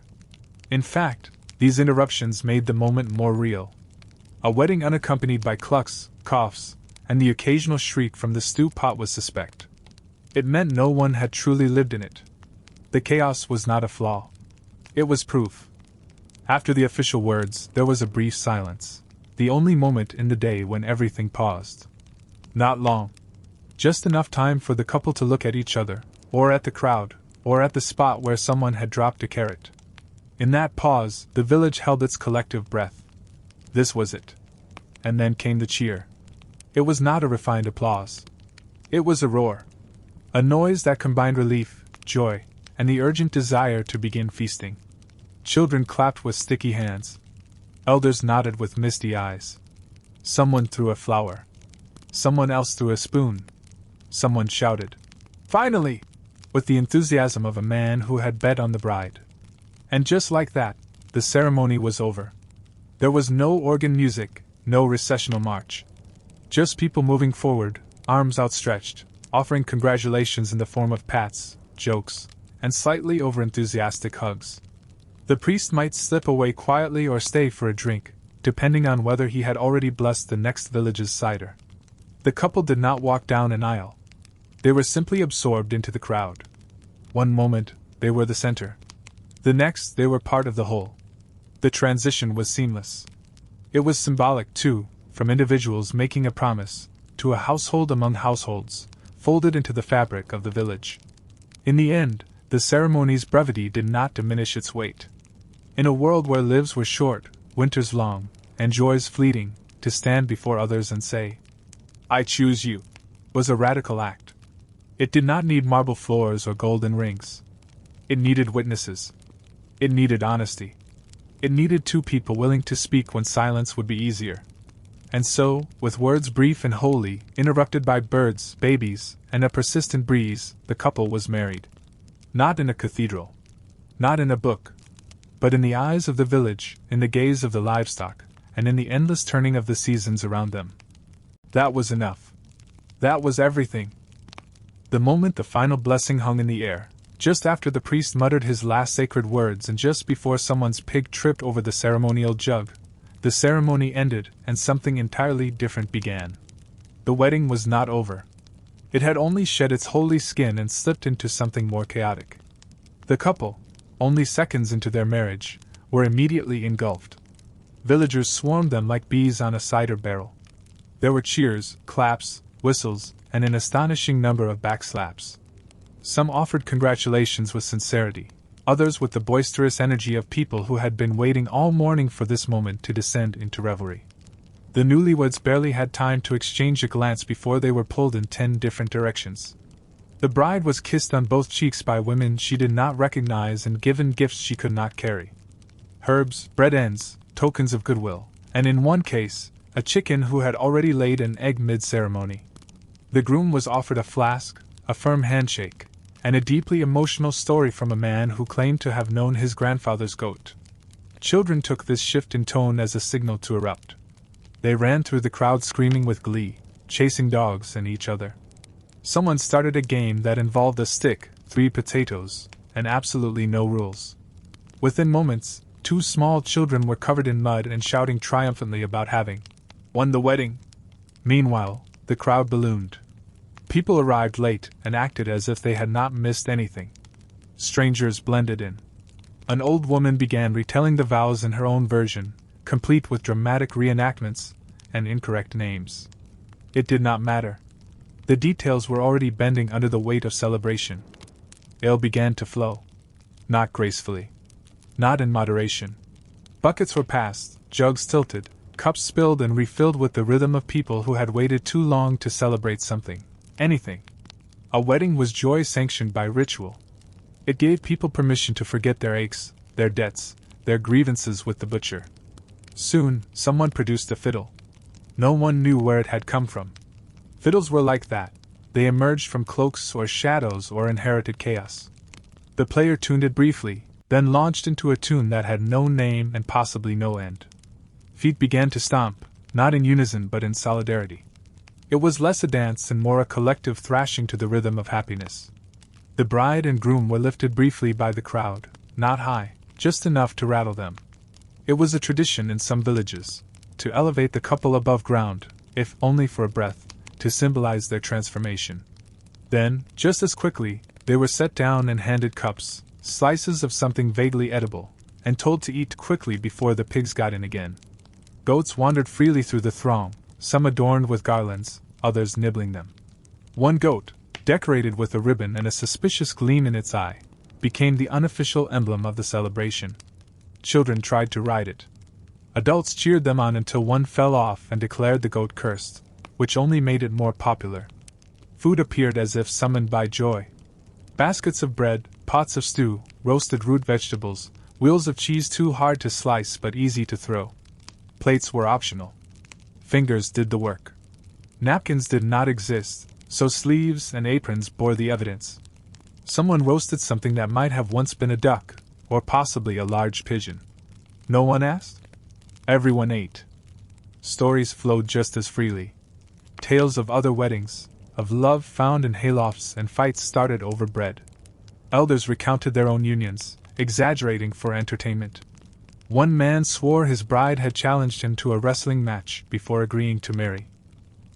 In fact, these interruptions made the moment more real. A wedding unaccompanied by clucks, coughs, and the occasional shriek from the stew pot was suspect. It meant no one had truly lived in it. The chaos was not a flaw. It was proof. After the official words, there was a brief silence, the only moment in the day when everything paused. Not long. Just enough time for the couple to look at each other, or at the crowd, or at the spot where someone had dropped a carrot. In that pause, the village held its collective breath. This was it. And then came the cheer. It was not a refined applause. It was a roar. A noise that combined relief, joy, and the urgent desire to begin feasting. Children clapped with sticky hands. Elders nodded with misty eyes. Someone threw a flower. Someone else threw a spoon. Someone shouted, "Finally!" with the enthusiasm of a man who had bet on the bride. And just like that, the ceremony was over. There was no organ music, no recessional march. Just people moving forward, arms outstretched, offering congratulations in the form of pats, jokes, and slightly overenthusiastic hugs. The priest might slip away quietly or stay for a drink, depending on whether he had already blessed the next village's cider. The couple did not walk down an aisle. They were simply absorbed into the crowd. One moment, they were the center. The next, they were part of the whole. The transition was seamless. It was symbolic, too, from individuals making a promise, to a household among households, folded into the fabric of the village. In the end, the ceremony's brevity did not diminish its weight. In a world where lives were short, winters long, and joys fleeting, to stand before others and say, "I choose you," was a radical act. It did not need marble floors or golden rings. It needed witnesses. It needed honesty. It needed two people willing to speak when silence would be easier. And so, with words brief and holy, interrupted by birds, babies, and a persistent breeze, the couple was married. Not in a cathedral. Not in a book. But in the eyes of the village, in the gaze of the livestock, and in the endless turning of the seasons around them. That was enough. That was everything. The moment the final blessing hung in the air, just after the priest muttered his last sacred words and just before someone's pig tripped over the ceremonial jug, the ceremony ended and something entirely different began. The wedding was not over. It had only shed its holy skin and slipped into something more chaotic. The couple, only seconds into their marriage, were immediately engulfed. Villagers swarmed them like bees on a cider barrel. There were cheers, claps, whistles, and an astonishing number of backslaps. Some offered congratulations with sincerity, others with the boisterous energy of people who had been waiting all morning for this moment to descend into revelry. The newlyweds barely had time to exchange a glance before they were pulled in 10 different directions. The bride was kissed on both cheeks by women she did not recognize and given gifts she could not carry. Herbs, bread ends, tokens of goodwill, and in one case, a chicken who had already laid an egg mid-ceremony. The groom was offered a flask, a firm handshake, and a deeply emotional story from a man who claimed to have known his grandfather's goat. Children took this shift in tone as a signal to erupt. They ran through the crowd screaming with glee, chasing dogs and each other. Someone started a game that involved a stick, 3 potatoes, and absolutely no rules. Within moments, 2 small children were covered in mud and shouting triumphantly about having won the wedding. Meanwhile, the crowd ballooned. People arrived late and acted as if they had not missed anything. Strangers blended in. An old woman began retelling the vows in her own version, complete with dramatic reenactments and incorrect names. It did not matter. The details were already bending under the weight of celebration. Ale began to flow. Not gracefully. Not in moderation. Buckets were passed, jugs tilted, cups spilled and refilled with the rhythm of people who had waited too long to celebrate something. Anything. A wedding was joy sanctioned by ritual. It gave people permission to forget their aches, their debts, their grievances with the butcher. Soon, someone produced a fiddle. No one knew where it had come from. Fiddles were like that. They emerged from cloaks or shadows or inherited chaos. The player tuned it briefly, then launched into a tune that had no name and possibly no end. Feet began to stomp, not in unison but in solidarity. It was less a dance and more a collective thrashing to the rhythm of happiness. The bride and groom were lifted briefly by the crowd, not high, just enough to rattle them. It was a tradition in some villages, to elevate the couple above ground, if only for a breath, to symbolize their transformation. Then, just as quickly, they were set down and handed cups, slices of something vaguely edible, and told to eat quickly before the pigs got in again. Goats wandered freely through the throng, some adorned with garlands, others nibbling them. One goat, decorated with a ribbon and a suspicious gleam in its eye, became the unofficial emblem of the celebration. Children tried to ride it. Adults cheered them on until one fell off and declared the goat cursed, which only made it more popular. Food appeared as if summoned by joy. Baskets of bread, pots of stew, roasted root vegetables, wheels of cheese too hard to slice but easy to throw. Plates were optional. Fingers did the work. Napkins did not exist, so sleeves and aprons bore the evidence. Someone roasted something that might have once been a duck, or possibly a large pigeon. No one asked? Everyone ate. Stories flowed just as freely. Tales of other weddings, of love found in haylofts and fights started over bread. Elders recounted their own unions, exaggerating for entertainment. One man swore his bride had challenged him to a wrestling match before agreeing to marry.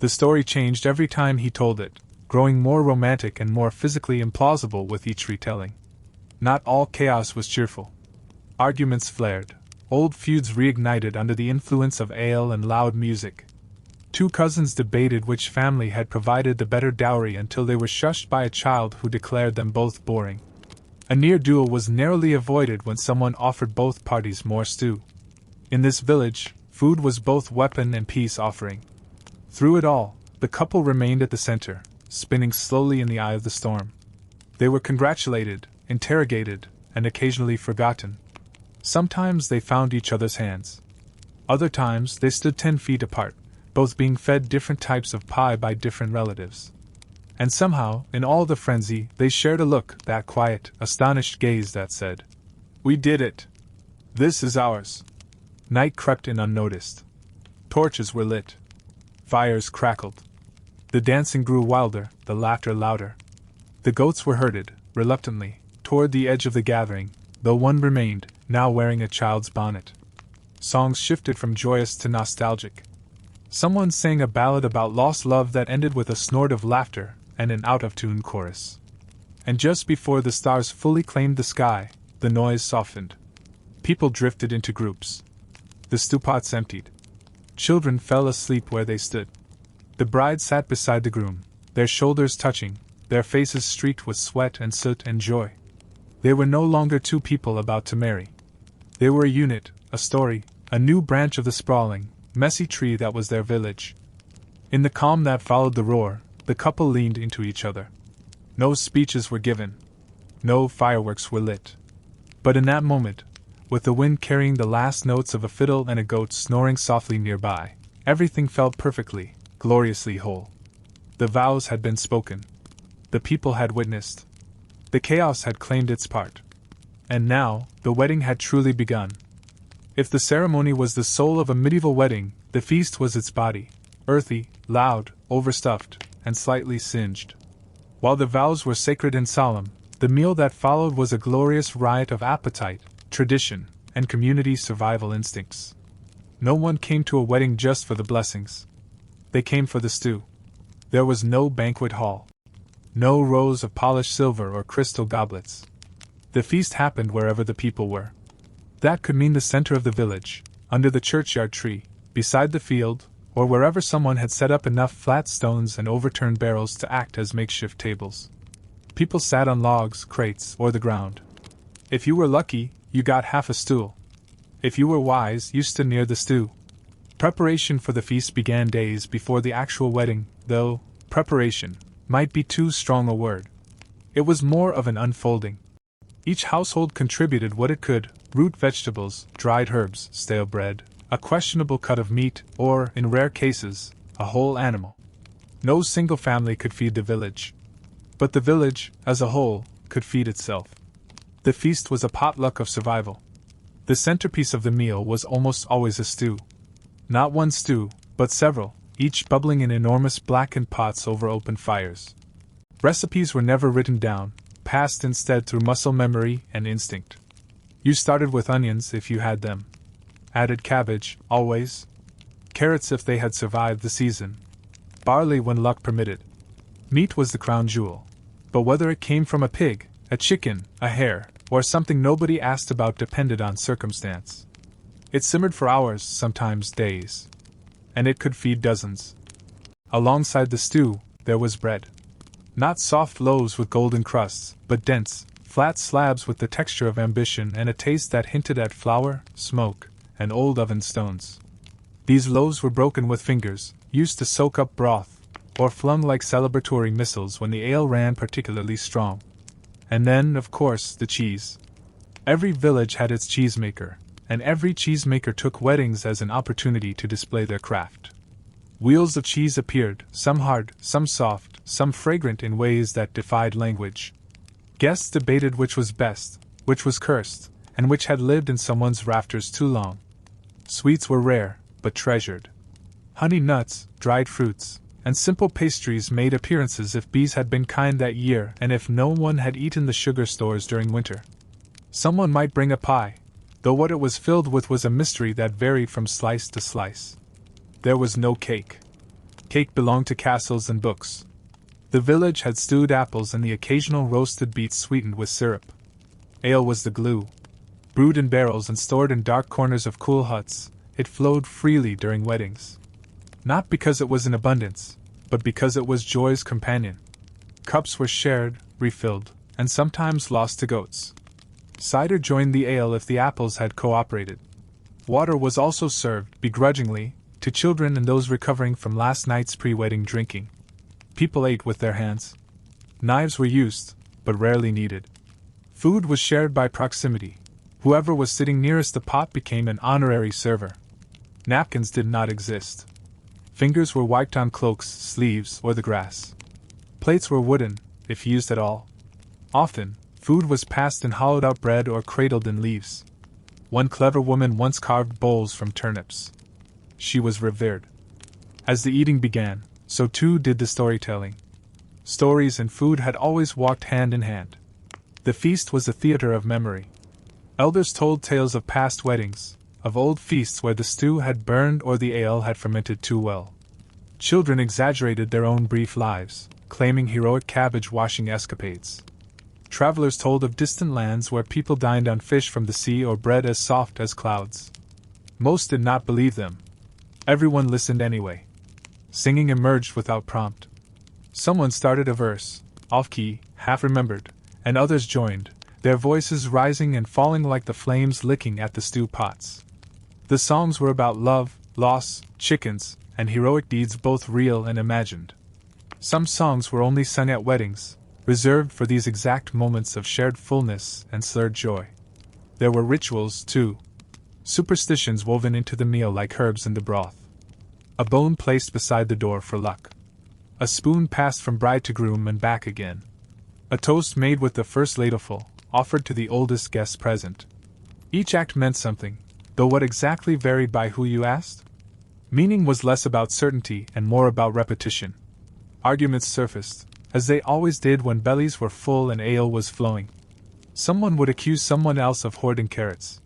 The story changed every time he told it, growing more romantic and more physically implausible with each retelling. Not all chaos was cheerful. Arguments flared, old feuds reignited under the influence of ale and loud music. 2 cousins debated which family had provided the better dowry until they were shushed by a child who declared them both boring. A near duel was narrowly avoided when someone offered both parties more stew. In this village, food was both weapon and peace offering. Through it all, the couple remained at the center, spinning slowly in the eye of the storm. They were congratulated, interrogated, and occasionally forgotten. Sometimes they found each other's hands. Other times they stood 10 feet apart, both being fed different types of pie by different relatives. And somehow, in all the frenzy, they shared a look, that quiet, astonished gaze that said, "We did it! This is ours!" Night crept in unnoticed. Torches were lit. Fires crackled. The dancing grew wilder, the laughter louder. The goats were herded, reluctantly, toward the edge of the gathering, though one remained, now wearing a child's bonnet. Songs shifted from joyous to nostalgic. Someone sang a ballad about lost love that ended with a snort of laughter and an out-of-tune chorus. And just before the stars fully claimed the sky, the noise softened. People drifted into groups. The stewpots emptied. Children fell asleep where they stood. The bride sat beside the groom, their shoulders touching, their faces streaked with sweat and soot and joy. They were no longer two people about to marry. They were a unit, a story, a new branch of the sprawling, messy tree that was their village. In the calm that followed the roar, the couple leaned into each other. No speeches were given. No fireworks were lit. But in that moment, with the wind carrying the last notes of a fiddle and a goat snoring softly nearby, everything felt perfectly, gloriously whole. The vows had been spoken. The people had witnessed. The chaos had claimed its part. And now, the wedding had truly begun. If the ceremony was the soul of a medieval wedding, the feast was its body, earthy, loud, overstuffed, and slightly singed. While the vows were sacred and solemn, the meal that followed was a glorious riot of appetite, tradition, and community survival instincts. No one came to a wedding just for the blessings. They came for the stew. There was no banquet hall. No rows of polished silver or crystal goblets. The feast happened wherever the people were. That could mean the center of the village, under the churchyard tree, beside the field, or wherever someone had set up enough flat stones and overturned barrels to act as makeshift tables. People sat on logs, crates, or the ground. If you were lucky, you got half a stool. If you were wise, you stood near the stew. Preparation for the feast began days before the actual wedding, though preparation might be too strong a word. It was more of an unfolding. Each household contributed what it could: root vegetables, dried herbs, stale bread, a questionable cut of meat, or, in rare cases, a whole animal. No single family could feed the village. But the village, as a whole, could feed itself. The feast was a potluck of survival. The centerpiece of the meal was almost always a stew. Not one stew, but several, each bubbling in enormous blackened pots over open fires. Recipes were never written down, passed instead through muscle memory and instinct. You started with onions if you had them. Added cabbage, always. Carrots if they had survived the season. Barley when luck permitted. Meat was the crown jewel. But whether it came from a pig, a chicken, a hare, or something nobody asked about depended on circumstance. It simmered for hours, sometimes days. And it could feed dozens. Alongside the stew, there was bread. Not soft loaves with golden crusts, but dense, flat slabs with the texture of ambition and a taste that hinted at flour, smoke, and old oven stones. These loaves were broken with fingers, used to soak up broth, or flung like celebratory missiles when the ale ran particularly strong. And then, of course, the cheese. Every village had its cheesemaker, and every cheesemaker took weddings as an opportunity to display their craft. Wheels of cheese appeared, some hard, some soft, some fragrant in ways that defied language. Guests debated which was best, which was cursed, and which had lived in someone's rafters too long. Sweets were rare, but treasured. Honey nuts, dried fruits, and simple pastries made appearances if bees had been kind that year and if no one had eaten the sugar stores during winter. Someone might bring a pie, though what it was filled with was a mystery that varied from slice to slice. There was no cake. Cake belonged to castles and books. The village had stewed apples and the occasional roasted beets sweetened with syrup. Ale was the glue. Brewed in barrels and stored in dark corners of cool huts, it flowed freely during weddings. Not because it was in abundance, but because it was joy's companion. Cups were shared, refilled, and sometimes lost to goats. Cider joined the ale if the apples had cooperated. Water was also served, begrudgingly, to children and those recovering from last night's pre-wedding drinking. People ate with their hands. Knives were used, but rarely needed. Food was shared by proximity. Whoever was sitting nearest the pot became an honorary server. Napkins did not exist. Fingers were wiped on cloaks, sleeves, or the grass. Plates were wooden, if used at all. Often, food was passed in hollowed-out bread or cradled in leaves. One clever woman once carved bowls from turnips. She was revered. As the eating began, so too did the storytelling. Stories and food had always walked hand in hand. The feast was a theater of memory. Elders told tales of past weddings, of old feasts where the stew had burned or the ale had fermented too well. Children exaggerated their own brief lives, claiming heroic cabbage-washing escapades. Travelers told of distant lands where people dined on fish from the sea or bread as soft as clouds. Most did not believe them. Everyone listened anyway. Singing emerged without prompt. Someone started a verse, off-key, half-remembered, and others joined, their voices rising and falling like the flames licking at the stew pots. The songs were about love, loss, chickens, and heroic deeds both real and imagined. Some songs were only sung at weddings, reserved for these exact moments of shared fullness and slurred joy. There were rituals, too. Superstitions woven into the meal like herbs in the broth. A bone placed beside the door for luck. A spoon passed from bride to groom and back again. A toast made with the first ladleful, offered to the oldest guest present. Each act meant something, though what exactly varied by who you asked? Meaning was less about certainty and more about repetition. Arguments surfaced, as they always did when bellies were full and ale was flowing. Someone would accuse someone else of hoarding carrots.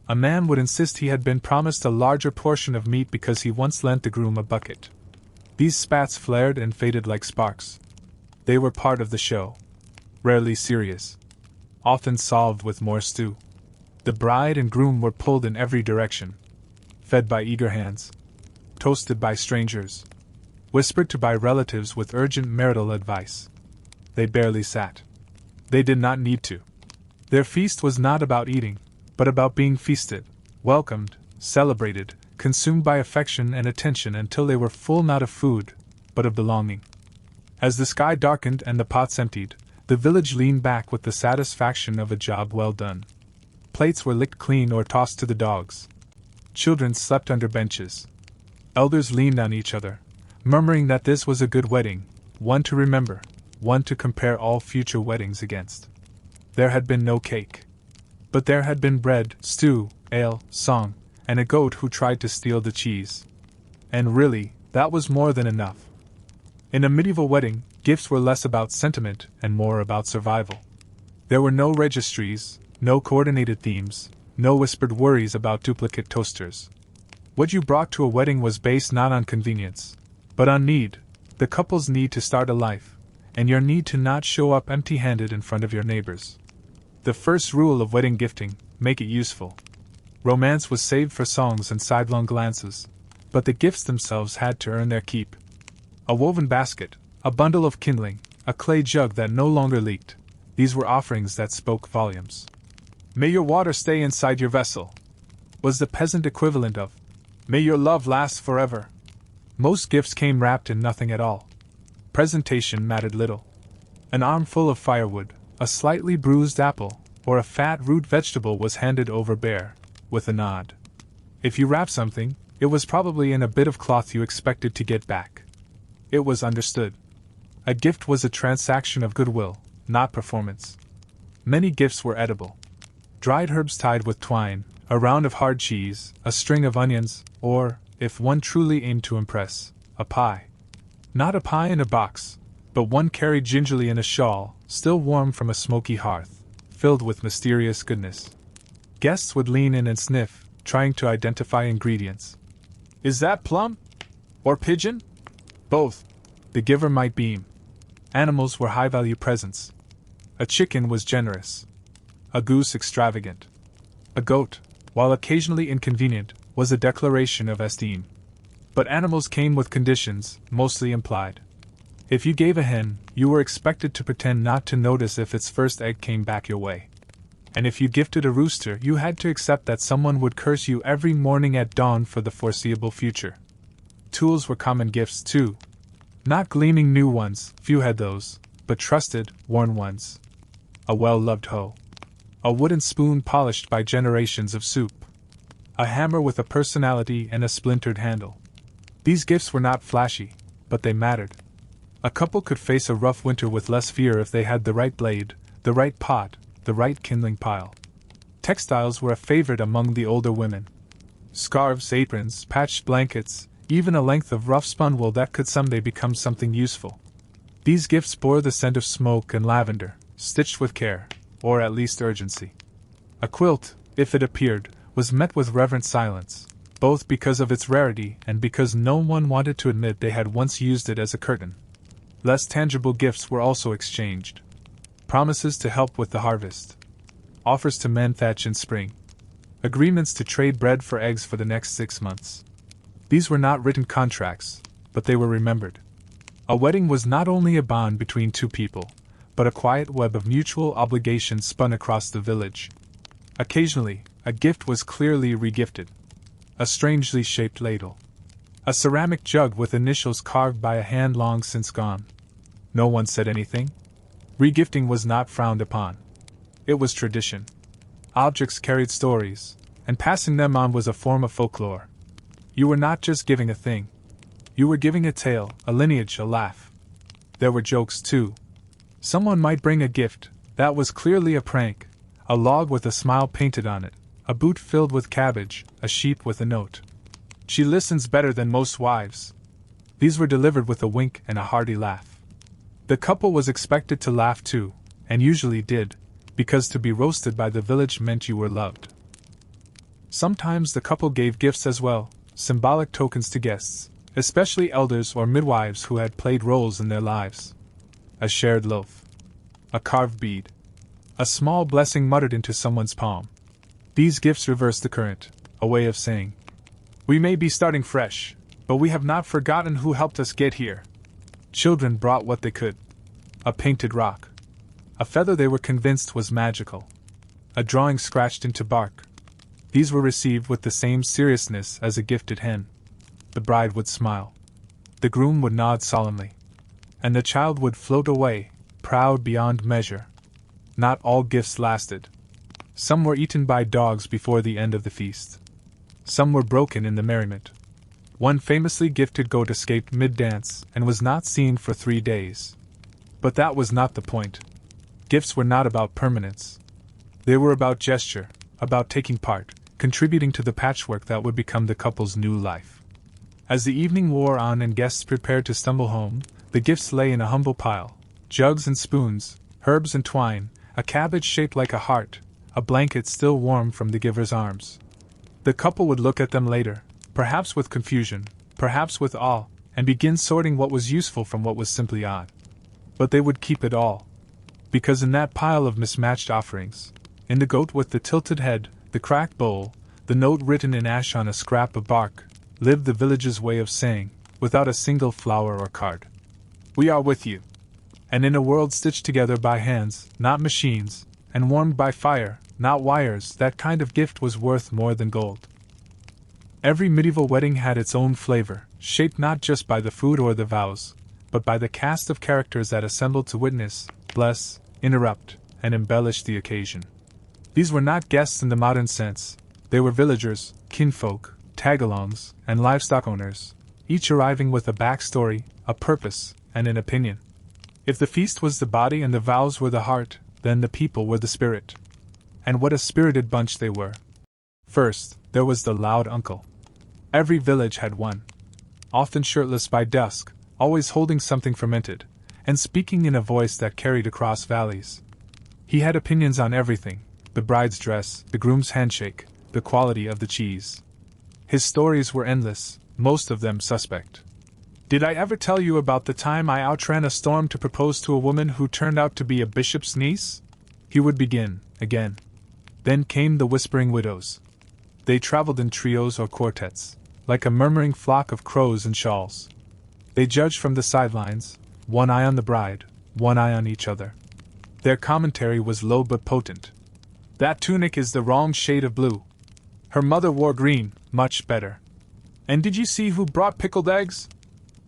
A man would insist he had been promised a larger portion of meat because he once lent the groom a bucket. These spats flared and faded like sparks. They were part of the show. Rarely serious. Often solved with more stew. The bride and groom were pulled in every direction. Fed by eager hands. Toasted by strangers. Whispered to by relatives with urgent marital advice. They barely sat. They did not need to. Their feast was not about eating, but about being feasted, welcomed, celebrated, consumed by affection and attention until they were full not of food, but of belonging. As the sky darkened and the pots emptied, the village leaned back with the satisfaction of a job well done. Plates were licked clean or tossed to the dogs. Children slept under benches. Elders leaned on each other, murmuring that this was a good wedding, one to remember, one to compare all future weddings against. There had been no cake. But there had been bread, stew, ale, song, and a goat who tried to steal the cheese. And really, that was more than enough. In a medieval wedding, gifts were less about sentiment and more about survival. There were no registries, no coordinated themes, no whispered worries about duplicate toasters. What you brought to a wedding was based not on convenience, but on need, the couple's need to start a life, and your need to not show up empty-handed in front of your neighbors. The first rule of wedding gifting: make it useful. Romance was saved for songs and sidelong glances, but the gifts themselves had to earn their keep. A woven basket, a bundle of kindling, a clay jug that no longer leaked, these were offerings that spoke volumes. May your water stay inside your vessel, was the peasant equivalent of, may your love last forever. Most gifts came wrapped in nothing at all. Presentation mattered little. An armful of firewood, a slightly bruised apple, or a fat root vegetable was handed over bare, with a nod. If you wrapped something, it was probably in a bit of cloth you expected to get back. It was understood. A gift was a transaction of goodwill, not performance. Many gifts were edible. Dried herbs tied with twine, a round of hard cheese, a string of onions, or, if one truly aimed to impress, a pie. Not a pie in a box, but one carried gingerly in a shawl, still warm from a smoky hearth, filled with mysterious goodness. Guests would lean in and sniff, trying to identify ingredients. Is that plum? Or pigeon? Both. The giver might beam. Animals were high-value presents. A chicken was generous. A goose extravagant. A goat, while occasionally inconvenient, was a declaration of esteem. But animals came with conditions, mostly implied. If you gave a hen, you were expected to pretend not to notice if its first egg came back your way. And if you gifted a rooster, you had to accept that someone would curse you every morning at dawn for the foreseeable future. Tools were common gifts, too. Not gleaming new ones, few had those, but trusted, worn ones. A well-loved hoe. a wooden spoon polished by generations of soup, a hammer with a personality and a splintered handle. These gifts were not flashy, but they mattered. A couple could face a rough winter with less fear if they had the right blade, the right pot, the right kindling pile. Textiles were a favorite among the older women. Scarves, aprons, patched blankets, even a length of rough-spun wool that could someday become something useful. These gifts bore the scent of smoke and lavender, stitched with care, or at least urgency. A quilt, if it appeared, was met with reverent silence, both because of its rarity and because no one wanted to admit they had once used it as a curtain. Less tangible gifts were also exchanged. Promises to help with the harvest. Offers to mend thatch in spring. Agreements to trade bread for eggs for the next 6 months. These were not written contracts, but they were remembered. A wedding was not only a bond between two people, but a quiet web of mutual obligation spun across the village. Occasionally, a gift was clearly regifted. A strangely shaped ladle. A ceramic jug with initials carved by a hand long since gone. No one said anything. Regifting was not frowned upon. It was tradition. Objects carried stories, and passing them on was a form of folklore. You were not just giving a thing. You were giving a tale, a lineage, a laugh. There were jokes, too. Someone might bring a gift that was clearly a prank, a log with a smile painted on it, a boot filled with cabbage, a sheep with a note. She listens better than most wives. These were delivered with a wink and a hearty laugh. The couple was expected to laugh too, and usually did, because to be roasted by the village meant you were loved. Sometimes the couple gave gifts as well, symbolic tokens to guests, especially elders or midwives who had played roles in their lives. A shared loaf. A carved bead. A small blessing muttered into someone's palm. These gifts reversed the current, a way of saying, "We may be starting fresh, but we have not forgotten who helped us get here." Children brought what they could. A painted rock. A feather they were convinced was magical. A drawing scratched into bark. These were received with the same seriousness as a gifted hen. The bride would smile. The groom would nod solemnly. And the child would float away, proud beyond measure. Not all gifts lasted. Some were eaten by dogs before the end of the feast. Some were broken in the merriment. One famously gifted goat escaped mid-dance and was not seen for 3 days. But that was not the point. Gifts were not about permanence. They were about gesture, about taking part, contributing to the patchwork that would become the couple's new life. As the evening wore on and guests prepared to stumble home, the gifts lay in a humble pile: jugs and spoons, herbs and twine, a cabbage shaped like a heart, a blanket still warm from the giver's arms. The couple would look at them later, perhaps with confusion, perhaps with awe, and begin sorting what was useful from what was simply odd. But they would keep it all. Because in that pile of mismatched offerings, in the goat with the tilted head, the cracked bowl, the note written in ash on a scrap of bark, lived the village's way of saying, without a single flower or card, "We are with you." And in a world stitched together by hands, not machines, and warmed by fire, not wires, that kind of gift was worth more than gold. Every medieval wedding had its own flavor, shaped not just by the food or the vows, but by the cast of characters that assembled to witness, bless, interrupt, and embellish the occasion. These were not guests in the modern sense. They were villagers, kinfolk, tagalongs, and livestock owners, each arriving with a backstory, a purpose, and an opinion. If the feast was the body and the vows were the heart, then the people were the spirit. And what a spirited bunch they were. First, there was the loud uncle. Every village had one. Often shirtless by dusk, always holding something fermented, and speaking in a voice that carried across valleys. He had opinions on everything: the bride's dress, the groom's handshake, the quality of the cheese. His stories were endless, most of them suspect. "Did I ever tell you about the time I outran a storm to propose to a woman who turned out to be a bishop's niece?" He would begin, again. Then came the whispering widows. They traveled in trios or quartets, like a murmuring flock of crows in shawls. They judged from the sidelines, one eye on the bride, one eye on each other. Their commentary was low but potent. "That tunic is the wrong shade of blue. Her mother wore green, much better. And did you see who brought pickled eggs?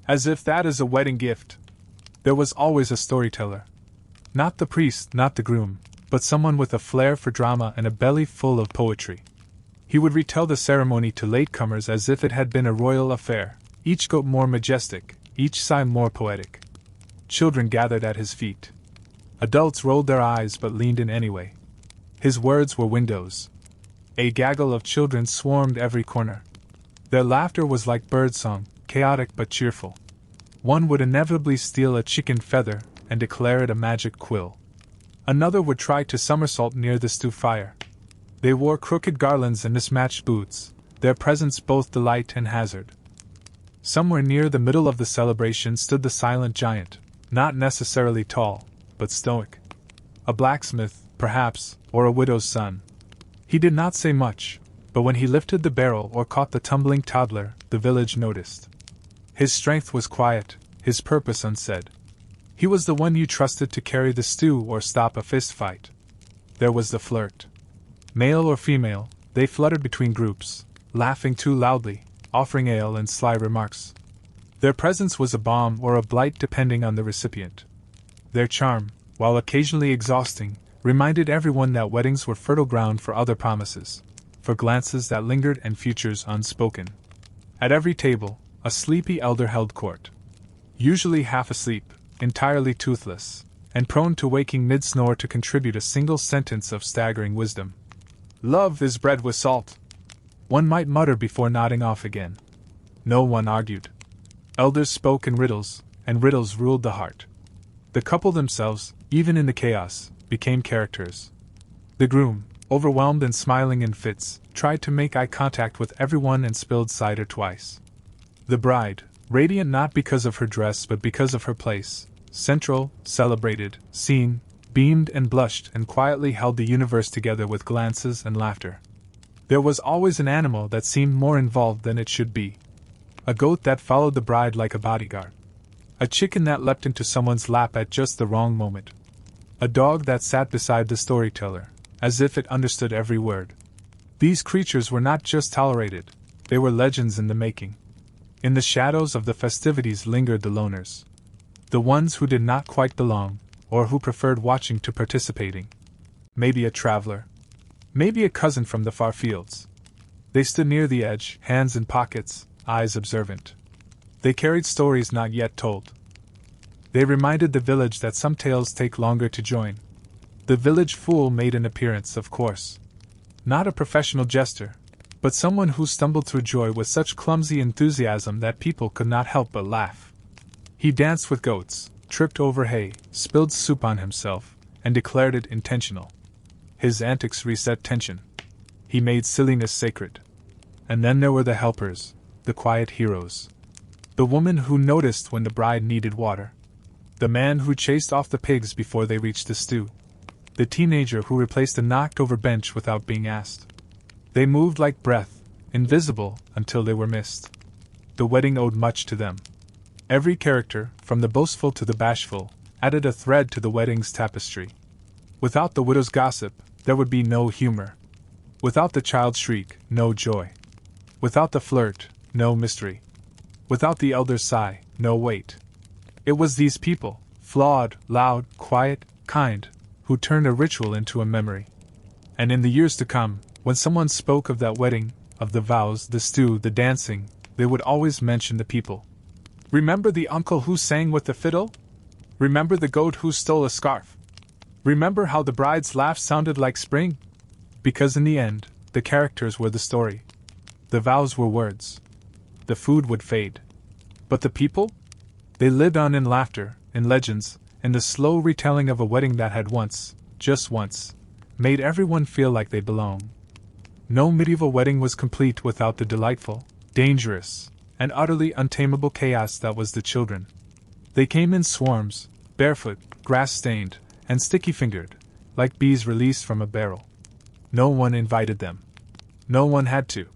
As if that is a wedding gift." There was always a storyteller. Not the priest, not the groom, but someone with a flair for drama and a belly full of poetry. He would retell the ceremony to latecomers as if it had been a royal affair, each goat more majestic, each sigh more poetic. Children gathered at his feet. Adults rolled their eyes but leaned in anyway. His words were windows. A gaggle of children swarmed every corner. Their laughter was like birdsong, chaotic but cheerful. One would inevitably steal a chicken feather and declare it a magic quill. Another would try to somersault near the stew fire. They wore crooked garlands and mismatched boots, their presence both delight and hazard. Somewhere near the middle of the celebration stood the silent giant, not necessarily tall, but stoic. A blacksmith, perhaps, or a widow's son. He did not say much, but when he lifted the barrel or caught the tumbling toddler, the village noticed. His strength was quiet, his purpose unsaid. He was the one you trusted to carry the stew or stop a fist fight. There was the flirt. Male or female, they fluttered between groups, laughing too loudly, offering ale and sly remarks. Their presence was a balm or a blight depending on the recipient. Their charm, while occasionally exhausting, reminded everyone that weddings were fertile ground for other promises, for glances that lingered and futures unspoken. At every table, a sleepy elder held court. Usually half asleep, entirely toothless, and prone to waking mid-snore to contribute a single sentence of staggering wisdom. "Love is bread with salt," one might mutter before nodding off again. No one argued. Elders spoke in riddles, and riddles ruled the heart. The couple themselves, even in the chaos, became characters. The groom, overwhelmed and smiling in fits, tried to make eye contact with everyone and spilled cider twice. The bride, radiant not because of her dress but because of her place, central, celebrated, seen, beamed and blushed and quietly held the universe together with glances and laughter. There was always an animal that seemed more involved than it should be. A goat that followed the bride like a bodyguard. A chicken that leapt into someone's lap at just the wrong moment. A dog that sat beside the storyteller, as if it understood every word. These creatures were not just tolerated, they were legends in the making. In the shadows of the festivities lingered the loners. The ones who did not quite belong, or who preferred watching to participating. Maybe a traveler. Maybe a cousin from the far fields. They stood near the edge, hands in pockets, eyes observant. They carried stories not yet told. They reminded the village that some tales take longer to join. The village fool made an appearance, of course. Not a professional jester, but someone who stumbled through joy with such clumsy enthusiasm that people could not help but laugh. He danced with goats, tripped over hay, spilled soup on himself, and declared it intentional. His antics reset tension. He made silliness sacred. And then there were the helpers, the quiet heroes. The woman who noticed when the bride needed water. The man who chased off the pigs before they reached the stew. The teenager who replaced a knocked-over bench without being asked. They moved like breath, invisible until they were missed. The wedding owed much to them. Every character, from the boastful to the bashful, added a thread to the wedding's tapestry. Without the widow's gossip, there would be no humor. Without the child's shriek, no joy. Without the flirt, no mystery. Without the elder's sigh, no weight. It was these people, flawed, loud, quiet, kind, who turned a ritual into a memory. And in the years to come, when someone spoke of that wedding, of the vows, the stew, the dancing, they would always mention the people. Remember the uncle who sang with the fiddle? Remember the goat who stole a scarf? Remember how the bride's laugh sounded like spring? Because in the end, the characters were the story. The vows were words. The food would fade. But the people? They lived on in laughter, in legends, in the slow retelling of a wedding that had once, just once, made everyone feel like they belonged. No medieval wedding was complete without the delightful, dangerous, and utterly untamable chaos that was the children. They came in swarms, barefoot, grass-stained, and sticky-fingered, like bees released from a barrel. No one invited them. No one had to.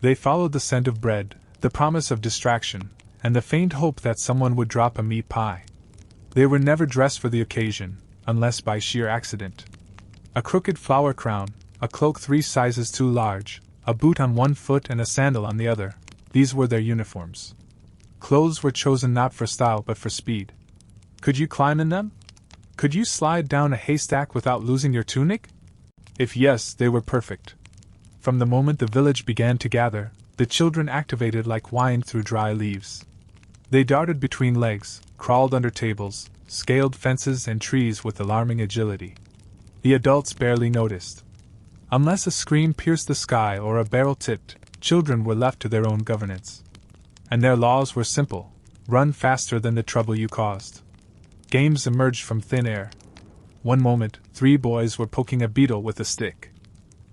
They followed the scent of bread, the promise of distraction, and the faint hope that someone would drop a meat pie. They were never dressed for the occasion, unless by sheer accident. A crooked flower crown, a cloak 3 sizes too large, a boot on one foot and a sandal on the other, these were their uniforms. Clothes were chosen not for style but for speed. Could you climb in them? Could you slide down a haystack without losing your tunic? If yes, they were perfect. From the moment the village began to gather, the children activated like wind through dry leaves. They darted between legs, crawled under tables, scaled fences and trees with alarming agility. The adults barely noticed. Unless a scream pierced the sky or a barrel tipped, children were left to their own governance. And their laws were simple: run faster than the trouble you caused. Games emerged from thin air. One moment, 3 boys were poking a beetle with a stick.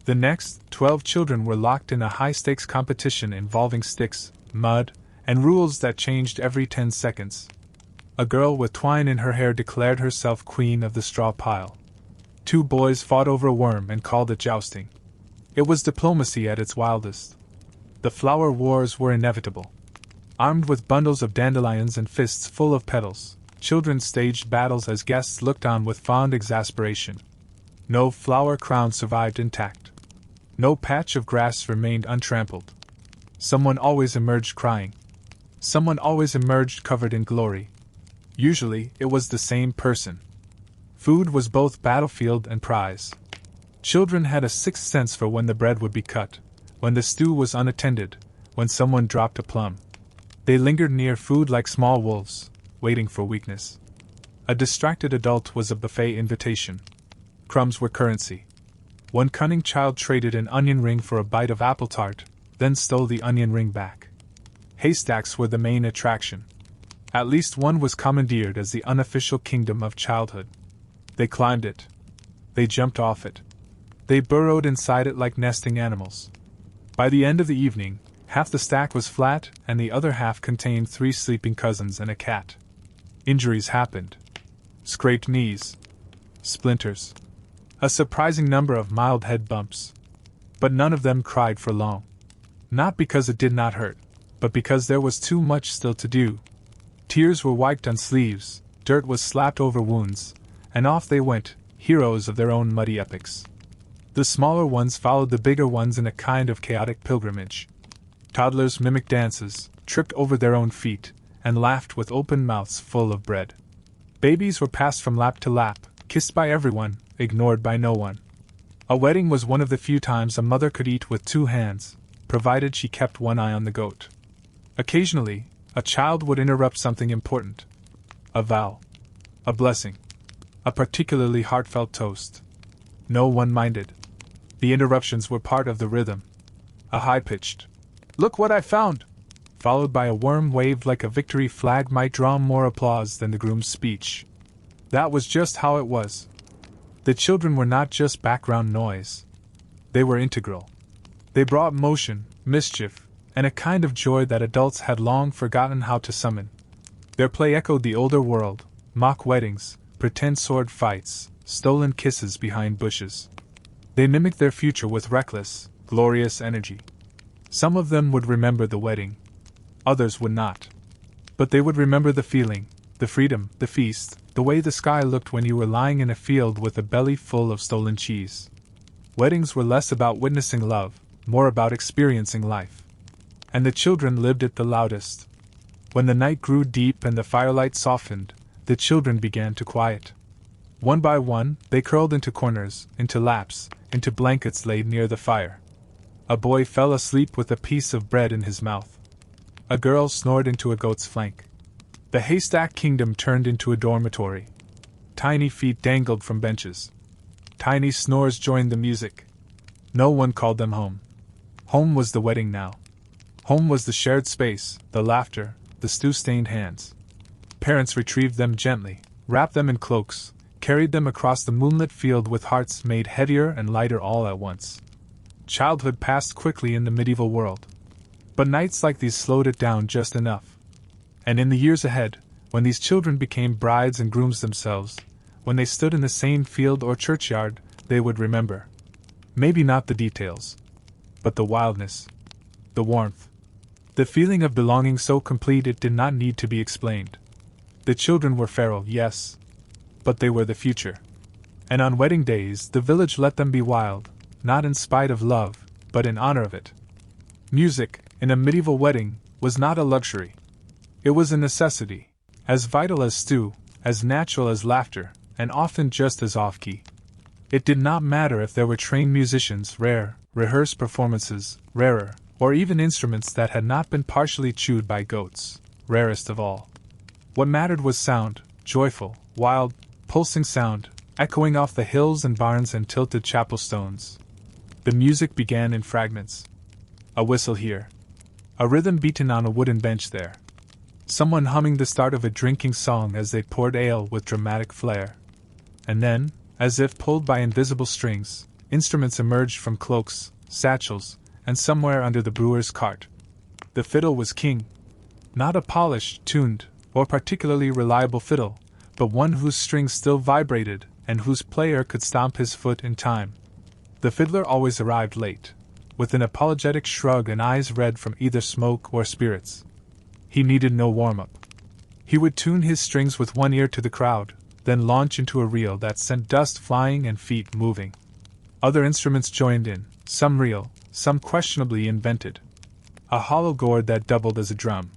The next, 12 children were locked in a high-stakes competition involving sticks, mud, and rules that changed every 10 seconds. A girl with twine in her hair declared herself queen of the straw pile. 2 boys fought over a worm and called it jousting. It was diplomacy at its wildest. The flower wars were inevitable. Armed with bundles of dandelions and fists full of petals, children staged battles as guests looked on with fond exasperation. No flower crown survived intact. No patch of grass remained untrampled. Someone always emerged crying. Someone always emerged covered in glory. Usually, it was the same person. Food was both battlefield and prize. Children had a sixth sense for when the bread would be cut, when the stew was unattended, when someone dropped a plum. They lingered near food like small wolves, waiting for weakness. A distracted adult was a buffet invitation. Crumbs were currency. One cunning child traded an onion ring for a bite of apple tart, then stole the onion ring back. Haystacks were the main attraction. At least one was commandeered as the unofficial kingdom of childhood. They climbed it. They jumped off it. They burrowed inside it like nesting animals. By the end of the evening, half the stack was flat and the other half contained 3 sleeping cousins and a cat. Injuries happened. Scraped knees. Splinters. A surprising number of mild head bumps. But none of them cried for long. Not because it did not hurt, but because there was too much still to do. Tears were wiped on sleeves, dirt was slapped over wounds, and off they went, heroes of their own muddy epics. The smaller ones followed the bigger ones in a kind of chaotic pilgrimage. Toddlers mimicked dances, tripped over their own feet, and laughed with open mouths full of bread. Babies were passed from lap to lap, kissed by everyone, ignored by no one. A wedding was one of the few times a mother could eat with 2 hands, provided she kept one eye on the goat. Occasionally, a child would interrupt something important. A vow. A blessing. A particularly heartfelt toast. No one minded. The interruptions were part of the rhythm. A high-pitched, "Look what I found!" followed by a worm waved like a victory flag might draw more applause than the groom's speech. That was just how it was. The children were not just background noise. They were integral. They brought motion, mischief, and a kind of joy that adults had long forgotten how to summon. Their play echoed the older world: mock weddings, pretend sword fights, stolen kisses behind bushes. They mimicked their future with reckless, glorious energy. Some of them would remember the wedding. Others would not. But they would remember the feeling, the freedom, the feast, the way the sky looked when you were lying in a field with a belly full of stolen cheese. Weddings were less about witnessing love, more about experiencing life. And the children lived it the loudest. When the night grew deep and the firelight softened, the children began to quiet. One by one, they curled into corners, into laps, into blankets laid near the fire. A boy fell asleep with a piece of bread in his mouth. A girl snored into a goat's flank. The haystack kingdom turned into a dormitory. Tiny feet dangled from benches. Tiny snores joined the music. No one called them home. Home was the wedding now. Home was the shared space, the laughter, the stew-stained hands. Parents retrieved them gently, wrapped them in cloaks, carried them across the moonlit field with hearts made heavier and lighter all at once. Childhood passed quickly in the medieval world. But nights like these slowed it down just enough. And in the years ahead, when these children became brides and grooms themselves, when they stood in the same field or churchyard, they would remember. Maybe not the details, but the wildness, the warmth, the feeling of belonging so complete it did not need to be explained. The children were feral, yes, but they were the future. And on wedding days, the village let them be wild, not in spite of love, but in honor of it. Music, in a medieval wedding, was not a luxury. It was a necessity, as vital as stew, as natural as laughter, and often just as off-key. It did not matter if there were trained musicians, rare, rehearsed performances, rarer, or even instruments that had not been partially chewed by goats, rarest of all. What mattered was sound, joyful, wild, pulsing sound, echoing off the hills and barns and tilted chapel stones. The music began in fragments. A whistle here. A rhythm beaten on a wooden bench there. Someone humming the start of a drinking song as they poured ale with dramatic flair. And then, as if pulled by invisible strings, instruments emerged from cloaks, satchels, and somewhere under the brewer's cart. The fiddle was king. Not a polished, tuned, or particularly reliable fiddle, but one whose strings still vibrated and whose player could stomp his foot in time. The fiddler always arrived late, with an apologetic shrug and eyes red from either smoke or spirits. He needed no warm-up. He would tune his strings with one ear to the crowd, then launch into a reel that sent dust flying and feet moving. Other instruments joined in, some real, some questionably invented. A hollow gourd that doubled as a drum.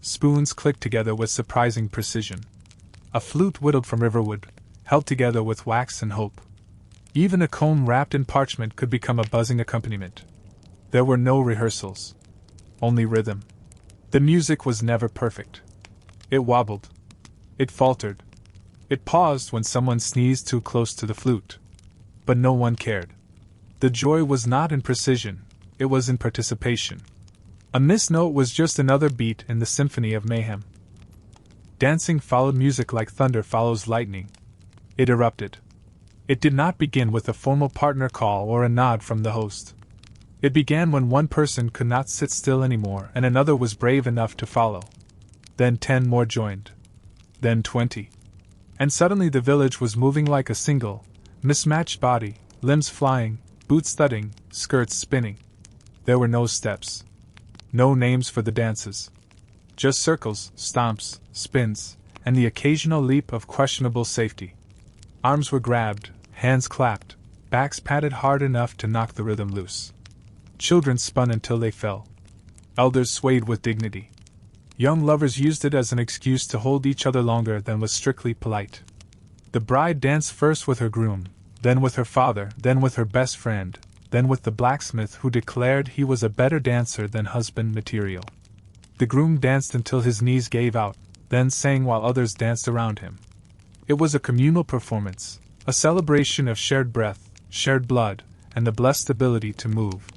Spoons clicked together with surprising precision. A flute whittled from riverwood, held together with wax and hope. Even a comb wrapped in parchment could become a buzzing accompaniment. There were no rehearsals. Only rhythm. The music was never perfect. It wobbled. It faltered. It paused when someone sneezed too close to the flute. But no one cared. The joy was not in precision, it was in participation. A missed note was just another beat in the symphony of mayhem. Dancing followed music like thunder follows lightning. It erupted. It did not begin with a formal partner call or a nod from the host. It began when one person could not sit still anymore and another was brave enough to follow. Then 10 more joined. Then 20. And suddenly the village was moving like a single, mismatched body, limbs flying, boots thudding, skirts spinning. There were no steps. No names for the dances. Just circles, stomps, spins, and the occasional leap of questionable safety. Arms were grabbed, hands clapped, backs patted hard enough to knock the rhythm loose. Children spun until they fell. Elders swayed with dignity. Young lovers used it as an excuse to hold each other longer than was strictly polite. The bride danced first with her groom, then with her father, then with her best friend, then with the blacksmith who declared he was a better dancer than husband material. The groom danced until his knees gave out, then sang while others danced around him. It was a communal performance, a celebration of shared breath, shared blood, and the blessed ability to move.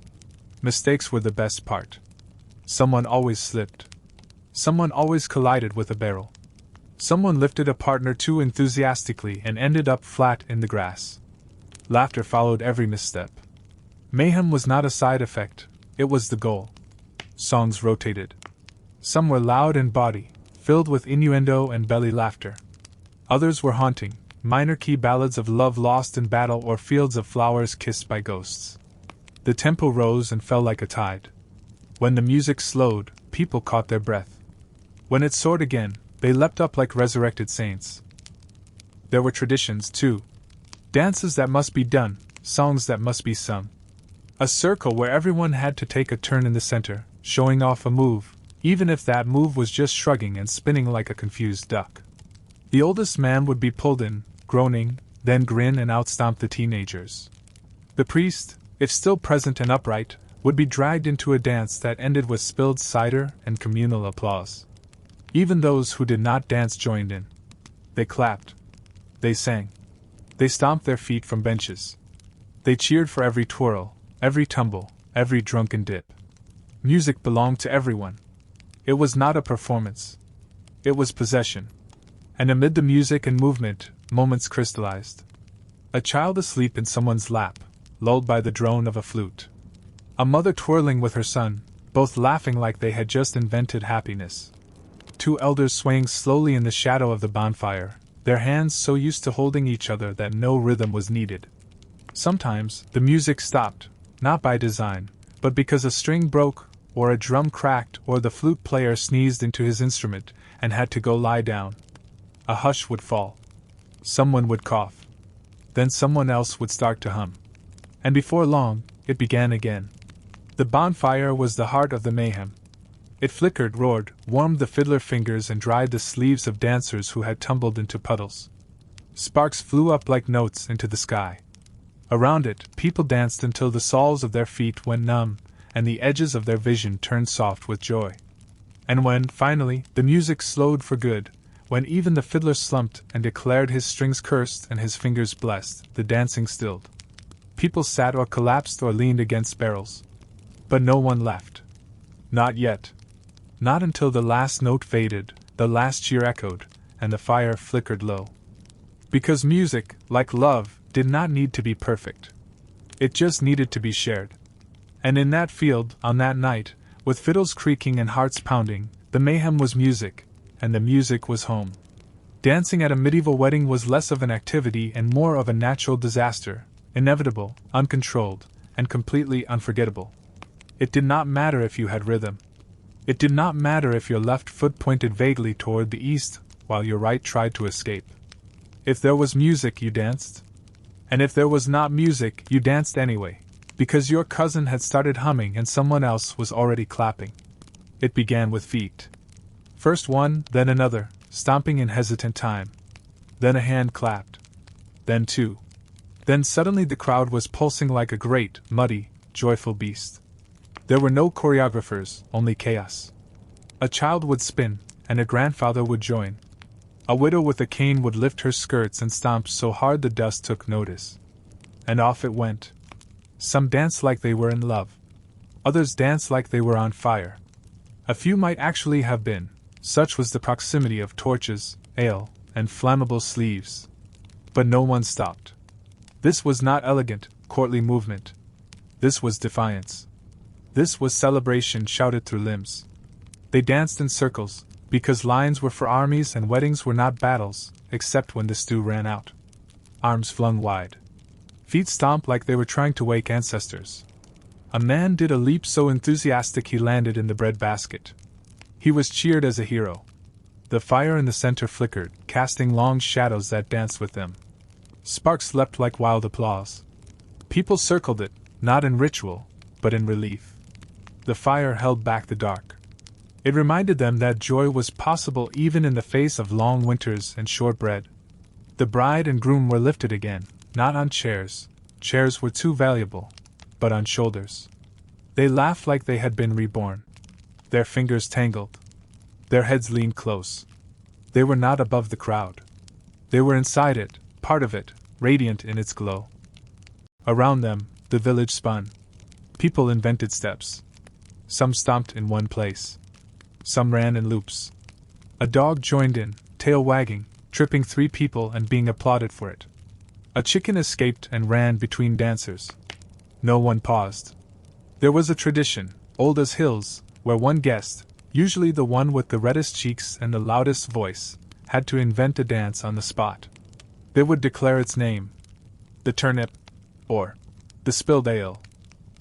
Mistakes were the best part. Someone always slipped. Someone always collided with a barrel. Someone lifted a partner too enthusiastically and ended up flat in the grass. Laughter followed every misstep. Mayhem was not a side effect, it was the goal. Songs rotated. Some were loud and bawdy, filled with innuendo and belly laughter. Others were haunting, minor-key ballads of love lost in battle or fields of flowers kissed by ghosts. The tempo rose and fell like a tide. When the music slowed, people caught their breath. When it soared again, they leapt up like resurrected saints. There were traditions, too. Dances that must be done, songs that must be sung. A circle where everyone had to take a turn in the center, showing off a move, even if that move was just shrugging and spinning like a confused duck. The oldest man would be pulled in, groaning, then grin and outstomp the teenagers. The priest, if still present and upright, would be dragged into a dance that ended with spilled cider and communal applause. Even those who did not dance joined in. They clapped. They sang. They stomped their feet from benches. They cheered for every twirl, every tumble, every drunken dip. Music belonged to everyone. It was not a performance. It was possession. And amid the music and movement, moments crystallized. A child asleep in someone's lap, lulled by the drone of a flute. A mother twirling with her son, both laughing like they had just invented happiness. 2 elders swaying slowly in the shadow of the bonfire, their hands so used to holding each other that no rhythm was needed. Sometimes, the music stopped, not by design, but because a string broke, or a drum cracked, or the flute player sneezed into his instrument and had to go lie down. A hush would fall. Someone would cough. Then someone else would start to hum. And before long, it began again. The bonfire was the heart of the mayhem. It flickered, roared, warmed the fiddler fingers and dried the sleeves of dancers who had tumbled into puddles. Sparks flew up like notes into the sky. Around it, people danced until the soles of their feet went numb, and the edges of their vision turned soft with joy. And when, finally, the music slowed for good, when even the fiddler slumped and declared his strings cursed and his fingers blessed, the dancing stilled. People sat or collapsed or leaned against barrels. But no one left. Not yet. Not until the last note faded, the last cheer echoed, and the fire flickered low. Because music, like love, did not need to be perfect. It just needed to be shared. And in that field, on that night, with fiddles creaking and hearts pounding, the mayhem was music, and the music was home. Dancing at a medieval wedding was less of an activity and more of a natural disaster, inevitable, uncontrolled, and completely unforgettable. It did not matter if you had rhythm. It did not matter if your left foot pointed vaguely toward the east while your right tried to escape. If there was music, you danced. And if there was not music, you danced anyway, because your cousin had started humming and someone else was already clapping. It began with feet. First one, then another, stomping in hesitant time. Then a hand clapped. Then two. Then suddenly the crowd was pulsing like a great, muddy, joyful beast. There were no choreographers, only chaos. A child would spin, and a grandfather would join. A widow with a cane would lift her skirts and stomp so hard the dust took notice. And off it went. Some danced like they were in love. Others danced like they were on fire. A few might actually have been, such was the proximity of torches, ale, and flammable sleeves. But no one stopped. This was not elegant, courtly movement. This was defiance. This was celebration shouted through limbs. They danced in circles, because lines were for armies and weddings were not battles, except when the stew ran out. Arms flung wide. Feet stomped like they were trying to wake ancestors. A man did a leap so enthusiastic he landed in the bread basket. He was cheered as a hero. The fire in the center flickered, casting long shadows that danced with them. Sparks leapt like wild applause. People circled it, not in ritual, but in relief. The fire held back the dark. It reminded them that joy was possible even in the face of long winters and shortbread. The bride and groom were lifted again, not on chairs, chairs were too valuable, but on shoulders. They laughed like they had been reborn. Their fingers tangled. Their heads leaned close. They were not above the crowd. They were inside it, part of it, radiant in its glow. Around them, the village spun. People invented steps. Some stomped in one place. Some ran in loops. A dog joined in, tail wagging, tripping 3 people and being applauded for it. A chicken escaped and ran between dancers. No one paused. There was a tradition, old as hills, where one guest, usually the one with the reddest cheeks and the loudest voice, had to invent a dance on the spot. They would declare its name. The turnip, or the spilled ale,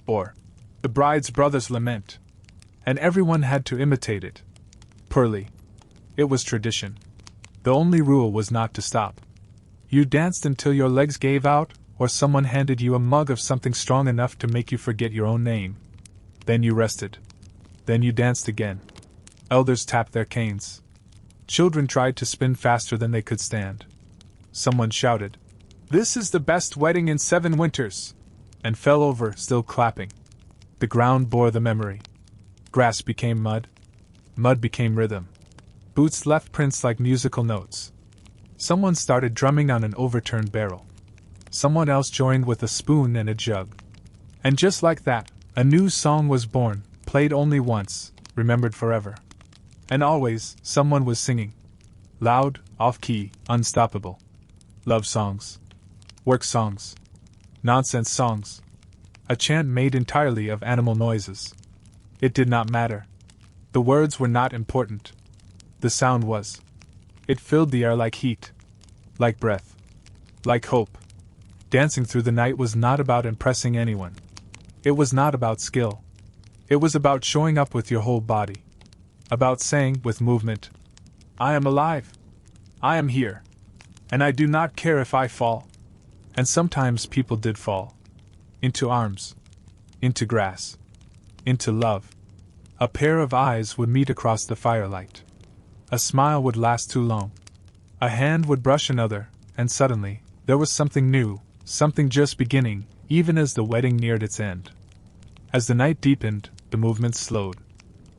or the bride's brother's lament. And everyone had to imitate it. Poorly. It was tradition. The only rule was not to stop. You danced until your legs gave out, or someone handed you a mug of something strong enough to make you forget your own name. Then you rested. Then you danced again. Elders tapped their canes. Children tried to spin faster than they could stand. Someone shouted, "This is the best wedding in 7 winters!" and fell over, still clapping. The ground bore the memory. Grass became mud. Mud became rhythm. Boots left prints like musical notes. Someone started drumming on an overturned barrel. Someone else joined with a spoon and a jug. And just like that, a new song was born, played only once, remembered forever. And always, someone was singing. Loud, off-key, unstoppable. Love songs. Work songs. Nonsense songs. A chant made entirely of animal noises. It did not matter. The words were not important. The sound was. It filled the air like heat. Like breath. Like hope. Dancing through the night was not about impressing anyone. It was not about skill. It was about showing up with your whole body. About saying, with movement, "I am alive. I am here. And I do not care if I fall." And sometimes people did fall. Into arms. Into grass. Into love. A pair of eyes would meet across the firelight. A smile would last too long. A hand would brush another, and suddenly, there was something new, something just beginning, even as the wedding neared its end. As the night deepened, the movement slowed.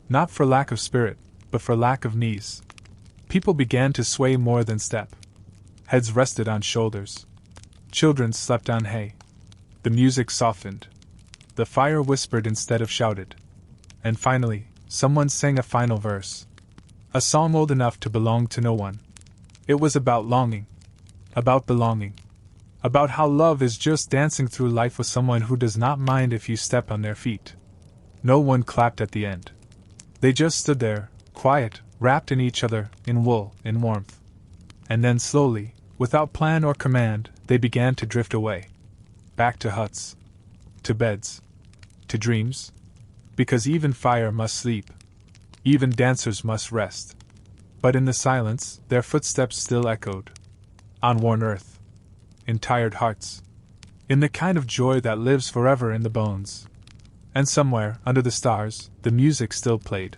Not for lack of spirit, but for lack of knees. People began to sway more than step. Heads rested on shoulders. Children slept on hay. The music softened. The fire whispered instead of shouted. And finally, someone sang a final verse. A song old enough to belong to no one. It was about longing. About belonging. About how love is just dancing through life with someone who does not mind if you step on their feet. No one clapped at the end. They just stood there, quiet, wrapped in each other, in wool, in warmth. And then slowly, without plan or command, they began to drift away. Back to huts. To beds. To dreams. Because even fire must sleep. Even dancers must rest. But in the silence, their footsteps still echoed. On worn earth. In tired hearts. In the kind of joy that lives forever in the bones. And somewhere, under the stars, the music still played.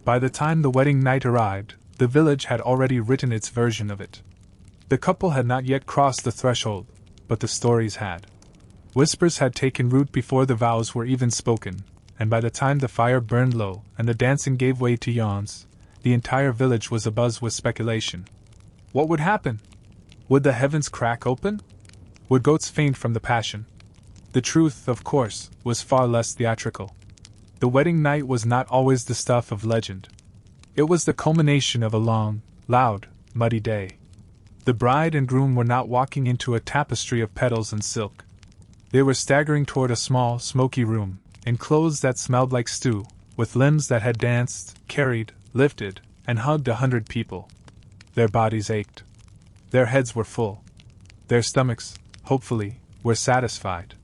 By the time the wedding night arrived, the village had already written its version of it. The couple had not yet crossed the threshold, but the stories had. Whispers had taken root before the vows were even spoken, and by the time the fire burned low and the dancing gave way to yawns, the entire village was abuzz with speculation. What would happen? Would the heavens crack open? Would goats faint from the passion? The truth, of course, was far less theatrical. The wedding night was not always the stuff of legend. It was the culmination of a long, loud, muddy day. The bride and groom were not walking into a tapestry of petals and silk. They were staggering toward a small, smoky room, in clothes that smelled like stew, with limbs that had danced, carried, lifted, and hugged 100 people. Their bodies ached. Their heads were full. Their stomachs, hopefully, were satisfied.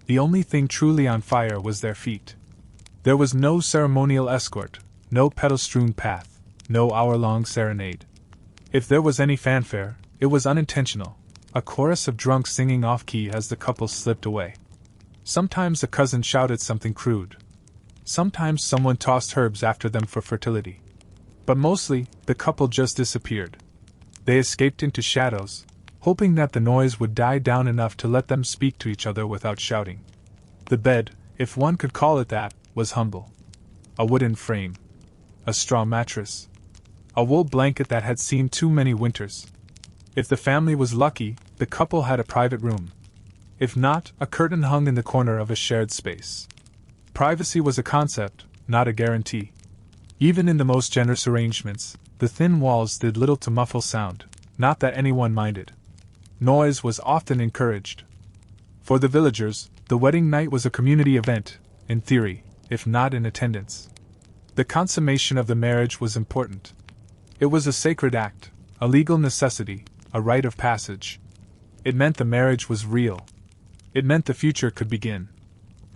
The only thing truly on fire was their feet. There was no ceremonial escort, no petal-strewn path, no hour-long serenade. If there was any fanfare, it was unintentional, a chorus of drunks singing off-key as the couple slipped away. Sometimes a cousin shouted something crude. Sometimes someone tossed herbs after them for fertility. But mostly, the couple just disappeared. They escaped into shadows, hoping that the noise would die down enough to let them speak to each other without shouting. The bed, if one could call it that, was humble. A wooden frame. A straw mattress. A wool blanket that had seen too many winters. If the family was lucky, the couple had a private room. If not, a curtain hung in the corner of a shared space. Privacy was a concept, not a guarantee. Even in the most generous arrangements, the thin walls did little to muffle sound, not that anyone minded. Noise was often encouraged. For the villagers, the wedding night was a community event, in theory, if not in attendance. The consummation of the marriage was important. It was a sacred act, a legal necessity, a rite of passage. It meant the marriage was real. It meant the future could begin.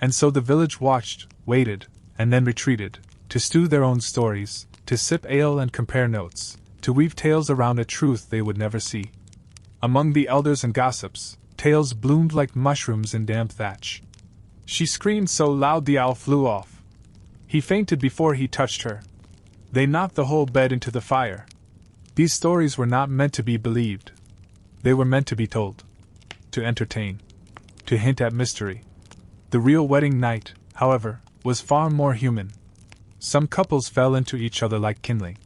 And so the village watched, waited, and then retreated, to stew their own stories, to sip ale and compare notes, to weave tales around a truth they would never see. Among the elders and gossips, tales bloomed like mushrooms in damp thatch. She screamed so loud the owl flew off. He fainted before he touched her. They knocked the whole bed into the fire. These stories were not meant to be believed. They were meant to be told. To entertain. To hint at mystery. The real wedding night, however, was far more human. Some couples fell into each other like kindling.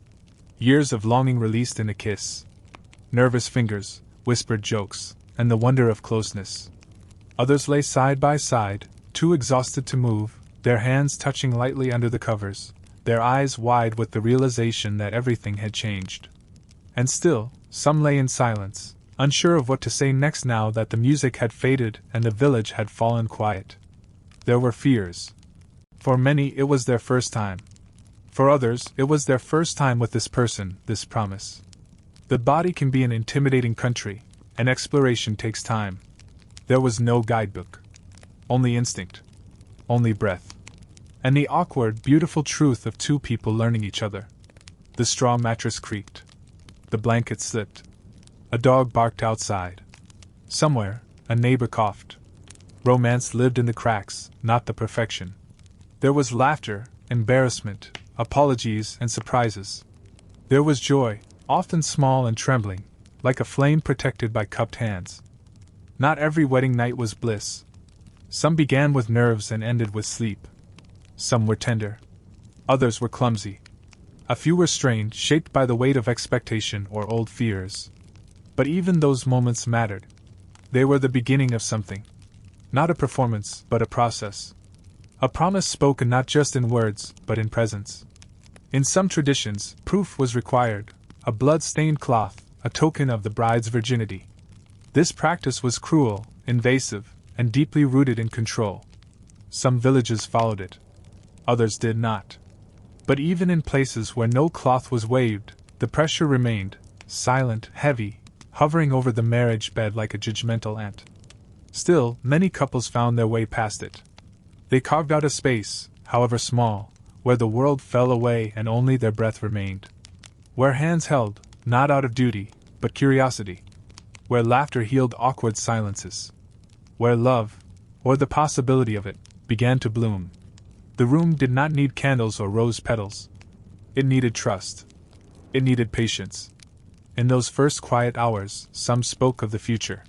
Years of longing released in a kiss. Nervous fingers, whispered jokes, and the wonder of closeness. Others lay side by side, too exhausted to move, their hands touching lightly under the covers, their eyes wide with the realization that everything had changed. And still, some lay in silence, unsure of what to say next now that the music had faded and the village had fallen quiet. There were fears. For many it was their first time. For others it was their first time with this person, this promise. The body can be an intimidating country, and exploration takes time. There was no guidebook. Only instinct. Only breath. And the awkward, beautiful truth of two people learning each other. The straw mattress creaked. The blanket slipped. A dog barked outside. Somewhere, a neighbor coughed. Romance lived in the cracks, not the perfection. There was laughter, embarrassment, apologies, and surprises. There was joy, often small and trembling, like a flame protected by cupped hands. Not every wedding night was bliss. Some began with nerves and ended with sleep. Some were tender. Others were clumsy. A few were strained, shaped by the weight of expectation or old fears. But even those moments mattered. They were the beginning of something. Not a performance, but a process. A promise spoken not just in words, but in presence. In some traditions, proof was required, a blood-stained cloth, a token of the bride's virginity. This practice was cruel, invasive, and deeply rooted in control. Some villages followed it. Others did not. But even in places where no cloth was waved, the pressure remained, silent, heavy, hovering over the marriage bed like a judgmental ant. Still, many couples found their way past it. They carved out a space, however small, where the world fell away and only their breath remained. Where hands held, not out of duty, but curiosity. Where laughter healed awkward silences. Where love, or the possibility of it, began to bloom. The room did not need candles or rose petals. It needed trust. It needed patience. In those first quiet hours, some spoke of the future.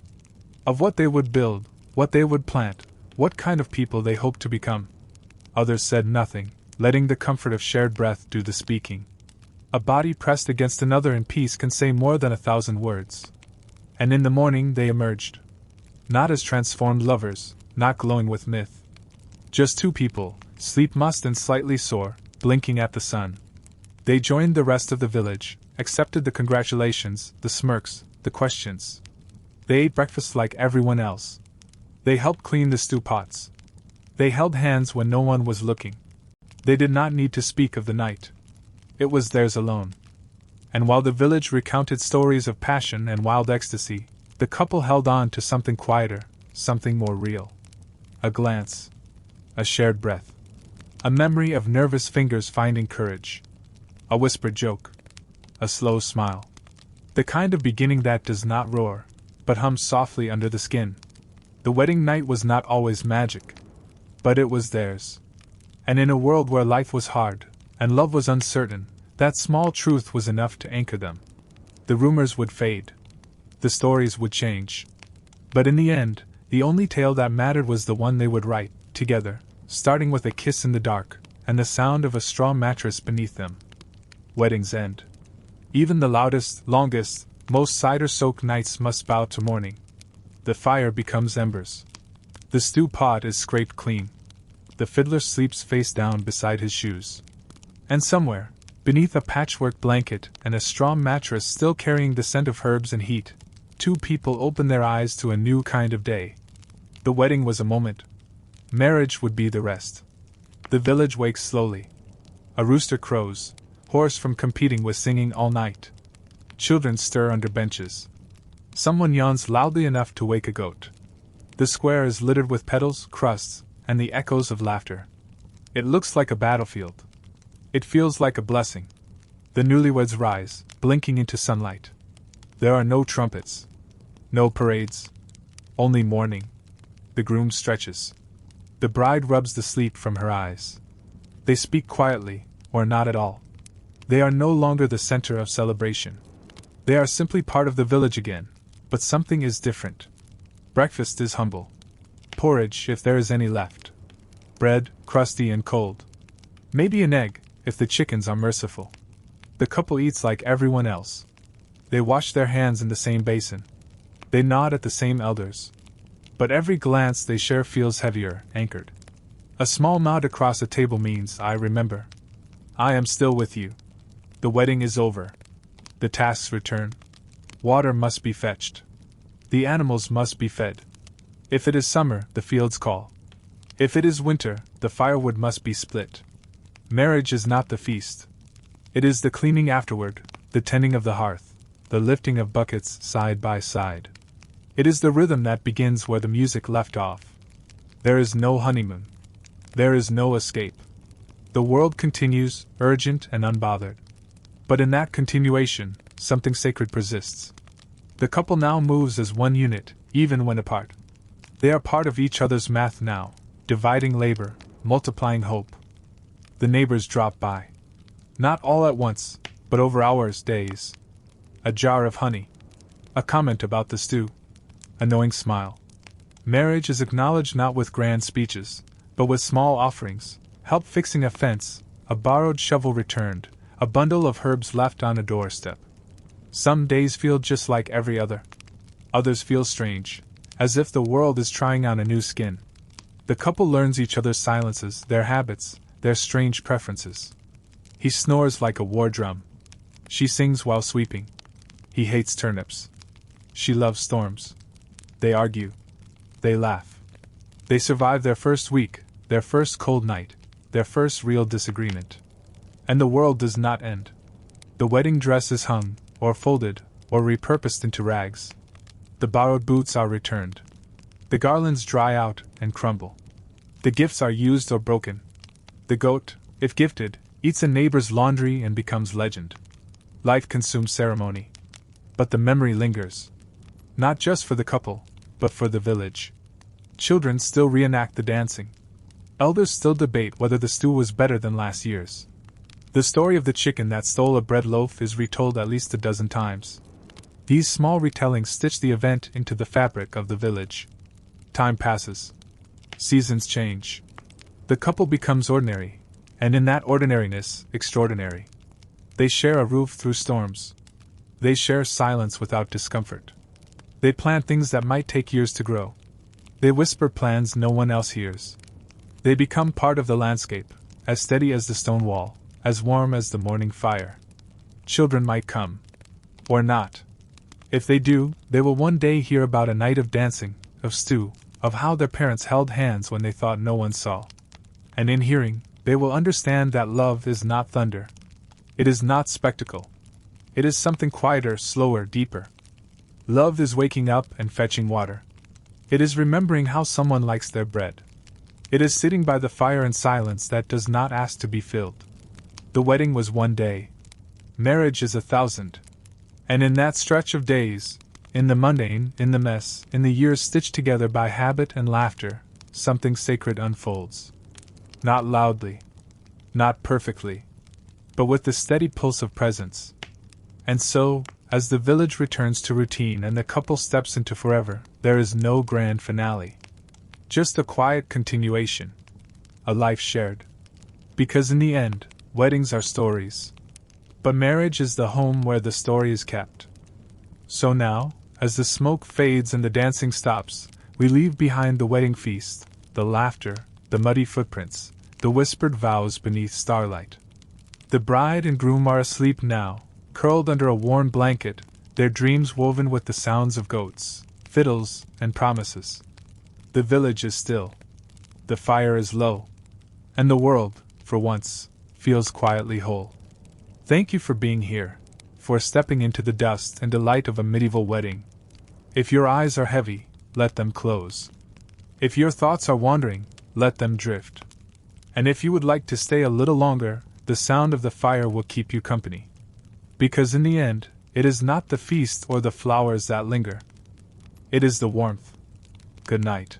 Of what they would build, what they would plant, what kind of people they hoped to become. Others said nothing, letting the comfort of shared breath do the speaking. A body pressed against another in peace can say more than 1,000 words. And in the morning they emerged. Not as transformed lovers, not glowing with myth. Just two people, sleep-mussed and slightly sore, blinking at the sun. They joined the rest of the village, accepted the congratulations, the smirks, the questions. They ate breakfast like everyone else. They helped clean the stew pots. They held hands when no one was looking. They did not need to speak of the night. It was theirs alone. And while the village recounted stories of passion and wild ecstasy, the couple held on to something quieter, something more real. A glance. A shared breath. A memory of nervous fingers finding courage. A whispered joke. A slow smile. The kind of beginning that does not roar, but hums softly under the skin. The wedding night was not always magic, but it was theirs. And in a world where life was hard, and love was uncertain, that small truth was enough to anchor them. The rumors would fade. The stories would change. But in the end, the only tale that mattered was the one they would write, together, starting with a kiss in the dark, and the sound of a straw mattress beneath them. Weddings end. Even the loudest, longest, most cider-soaked nights must bow to morning. The fire becomes embers. The stew pot is scraped clean. The fiddler sleeps face down beside his shoes. And somewhere, beneath a patchwork blanket and a straw mattress still carrying the scent of herbs and heat, two people open their eyes to a new kind of day. The wedding was a moment. Marriage would be the rest. The village wakes slowly. A rooster crows, hoarse from competing with singing all night. Children stir under benches. Someone yawns loudly enough to wake a goat. The square is littered with petals, crusts, and the echoes of laughter. It looks like a battlefield. It feels like a blessing. The newlyweds rise, blinking into sunlight. There are no trumpets. No parades. Only mourning. The groom stretches. The bride rubs the sleep from her eyes. They speak quietly, or not at all. They are no longer the center of celebration. They are simply part of the village again, but something is different. Breakfast is humble. Porridge, if there is any left. Bread, crusty and cold. Maybe an egg, if the chickens are merciful. The couple eats like everyone else. They wash their hands in the same basin. They nod at the same elders. But every glance they share feels heavier, anchored. A small nod across a table means, I remember. I am still with you. The wedding is over. The tasks return. Water must be fetched. The animals must be fed. If it is summer, the fields call. If it is winter, the firewood must be split. Marriage is not the feast. It is the cleaning afterward, the tending of the hearth, the lifting of buckets side by side. It is the rhythm that begins where the music left off. There is no honeymoon. There is no escape. The world continues, urgent and unbothered. But in that continuation, something sacred persists. The couple now moves as one unit, even when apart. They are part of each other's math now, dividing labor, multiplying hope. The neighbors drop by. Not all at once, but over hours, days. A jar of honey. A comment about the stew. A knowing smile. Marriage is acknowledged not with grand speeches, but with small offerings: help fixing a fence, a borrowed shovel returned, a bundle of herbs left on a doorstep. Some days feel just like every other. Others feel strange, as if the world is trying on a new skin. The couple learns each other's silences, their habits, their strange preferences. He snores like a war drum. She sings while sweeping. He hates turnips. She loves storms. They argue. They laugh. They survive their first week, their first cold night, their first real disagreement. And the world does not end. The wedding dress is hung, or folded, or repurposed into rags. The borrowed boots are returned. The garlands dry out and crumble. The gifts are used or broken. The goat, if gifted, eats a neighbor's laundry and becomes legend. Life consumes ceremony. But the memory lingers. Not just for the couple, but for the village. Children still reenact the dancing. Elders still debate whether the stew was better than last year's. The story of the chicken that stole a bread loaf is retold at least a dozen times. These small retellings stitch the event into the fabric of the village. Time passes. Seasons change. The couple becomes ordinary, and in that ordinariness, extraordinary. They share a roof through storms. They share silence without discomfort. They plant things that might take years to grow. They whisper plans no one else hears. They become part of the landscape, as steady as the stone wall, as warm as the morning fire. Children might come. Or not. If they do, they will one day hear about a night of dancing, of stew, of how their parents held hands when they thought no one saw. And in hearing, they will understand that love is not thunder. It is not spectacle. It is something quieter, slower, deeper. Love is waking up and fetching water. It is remembering how someone likes their bread. It is sitting by the fire in silence that does not ask to be filled. The wedding was one day. Marriage is 1,000. And in that stretch of days, in the mundane, in the mess, in the years stitched together by habit and laughter, something sacred unfolds. Not loudly, not perfectly, but with the steady pulse of presence. And so, as the village returns to routine and the couple steps into forever, there is no grand finale. Just a quiet continuation. A life shared. Because in the end, weddings are stories. But marriage is the home where the story is kept. So now, as the smoke fades and the dancing stops, we leave behind the wedding feast, the laughter, the muddy footprints, the whispered vows beneath starlight. The bride and groom are asleep now, curled under a warm blanket, their dreams woven with the sounds of goats, fiddles, and promises. The village is still. The fire is low. And the world, for once, feels quietly whole. Thank you for being here, for stepping into the dust and delight of a medieval wedding. If your eyes are heavy, let them close. If your thoughts are wandering, let them drift. And if you would like to stay a little longer, the sound of the fire will keep you company. Because in the end, it is not the feast or the flowers that linger. It is the warmth. Good night.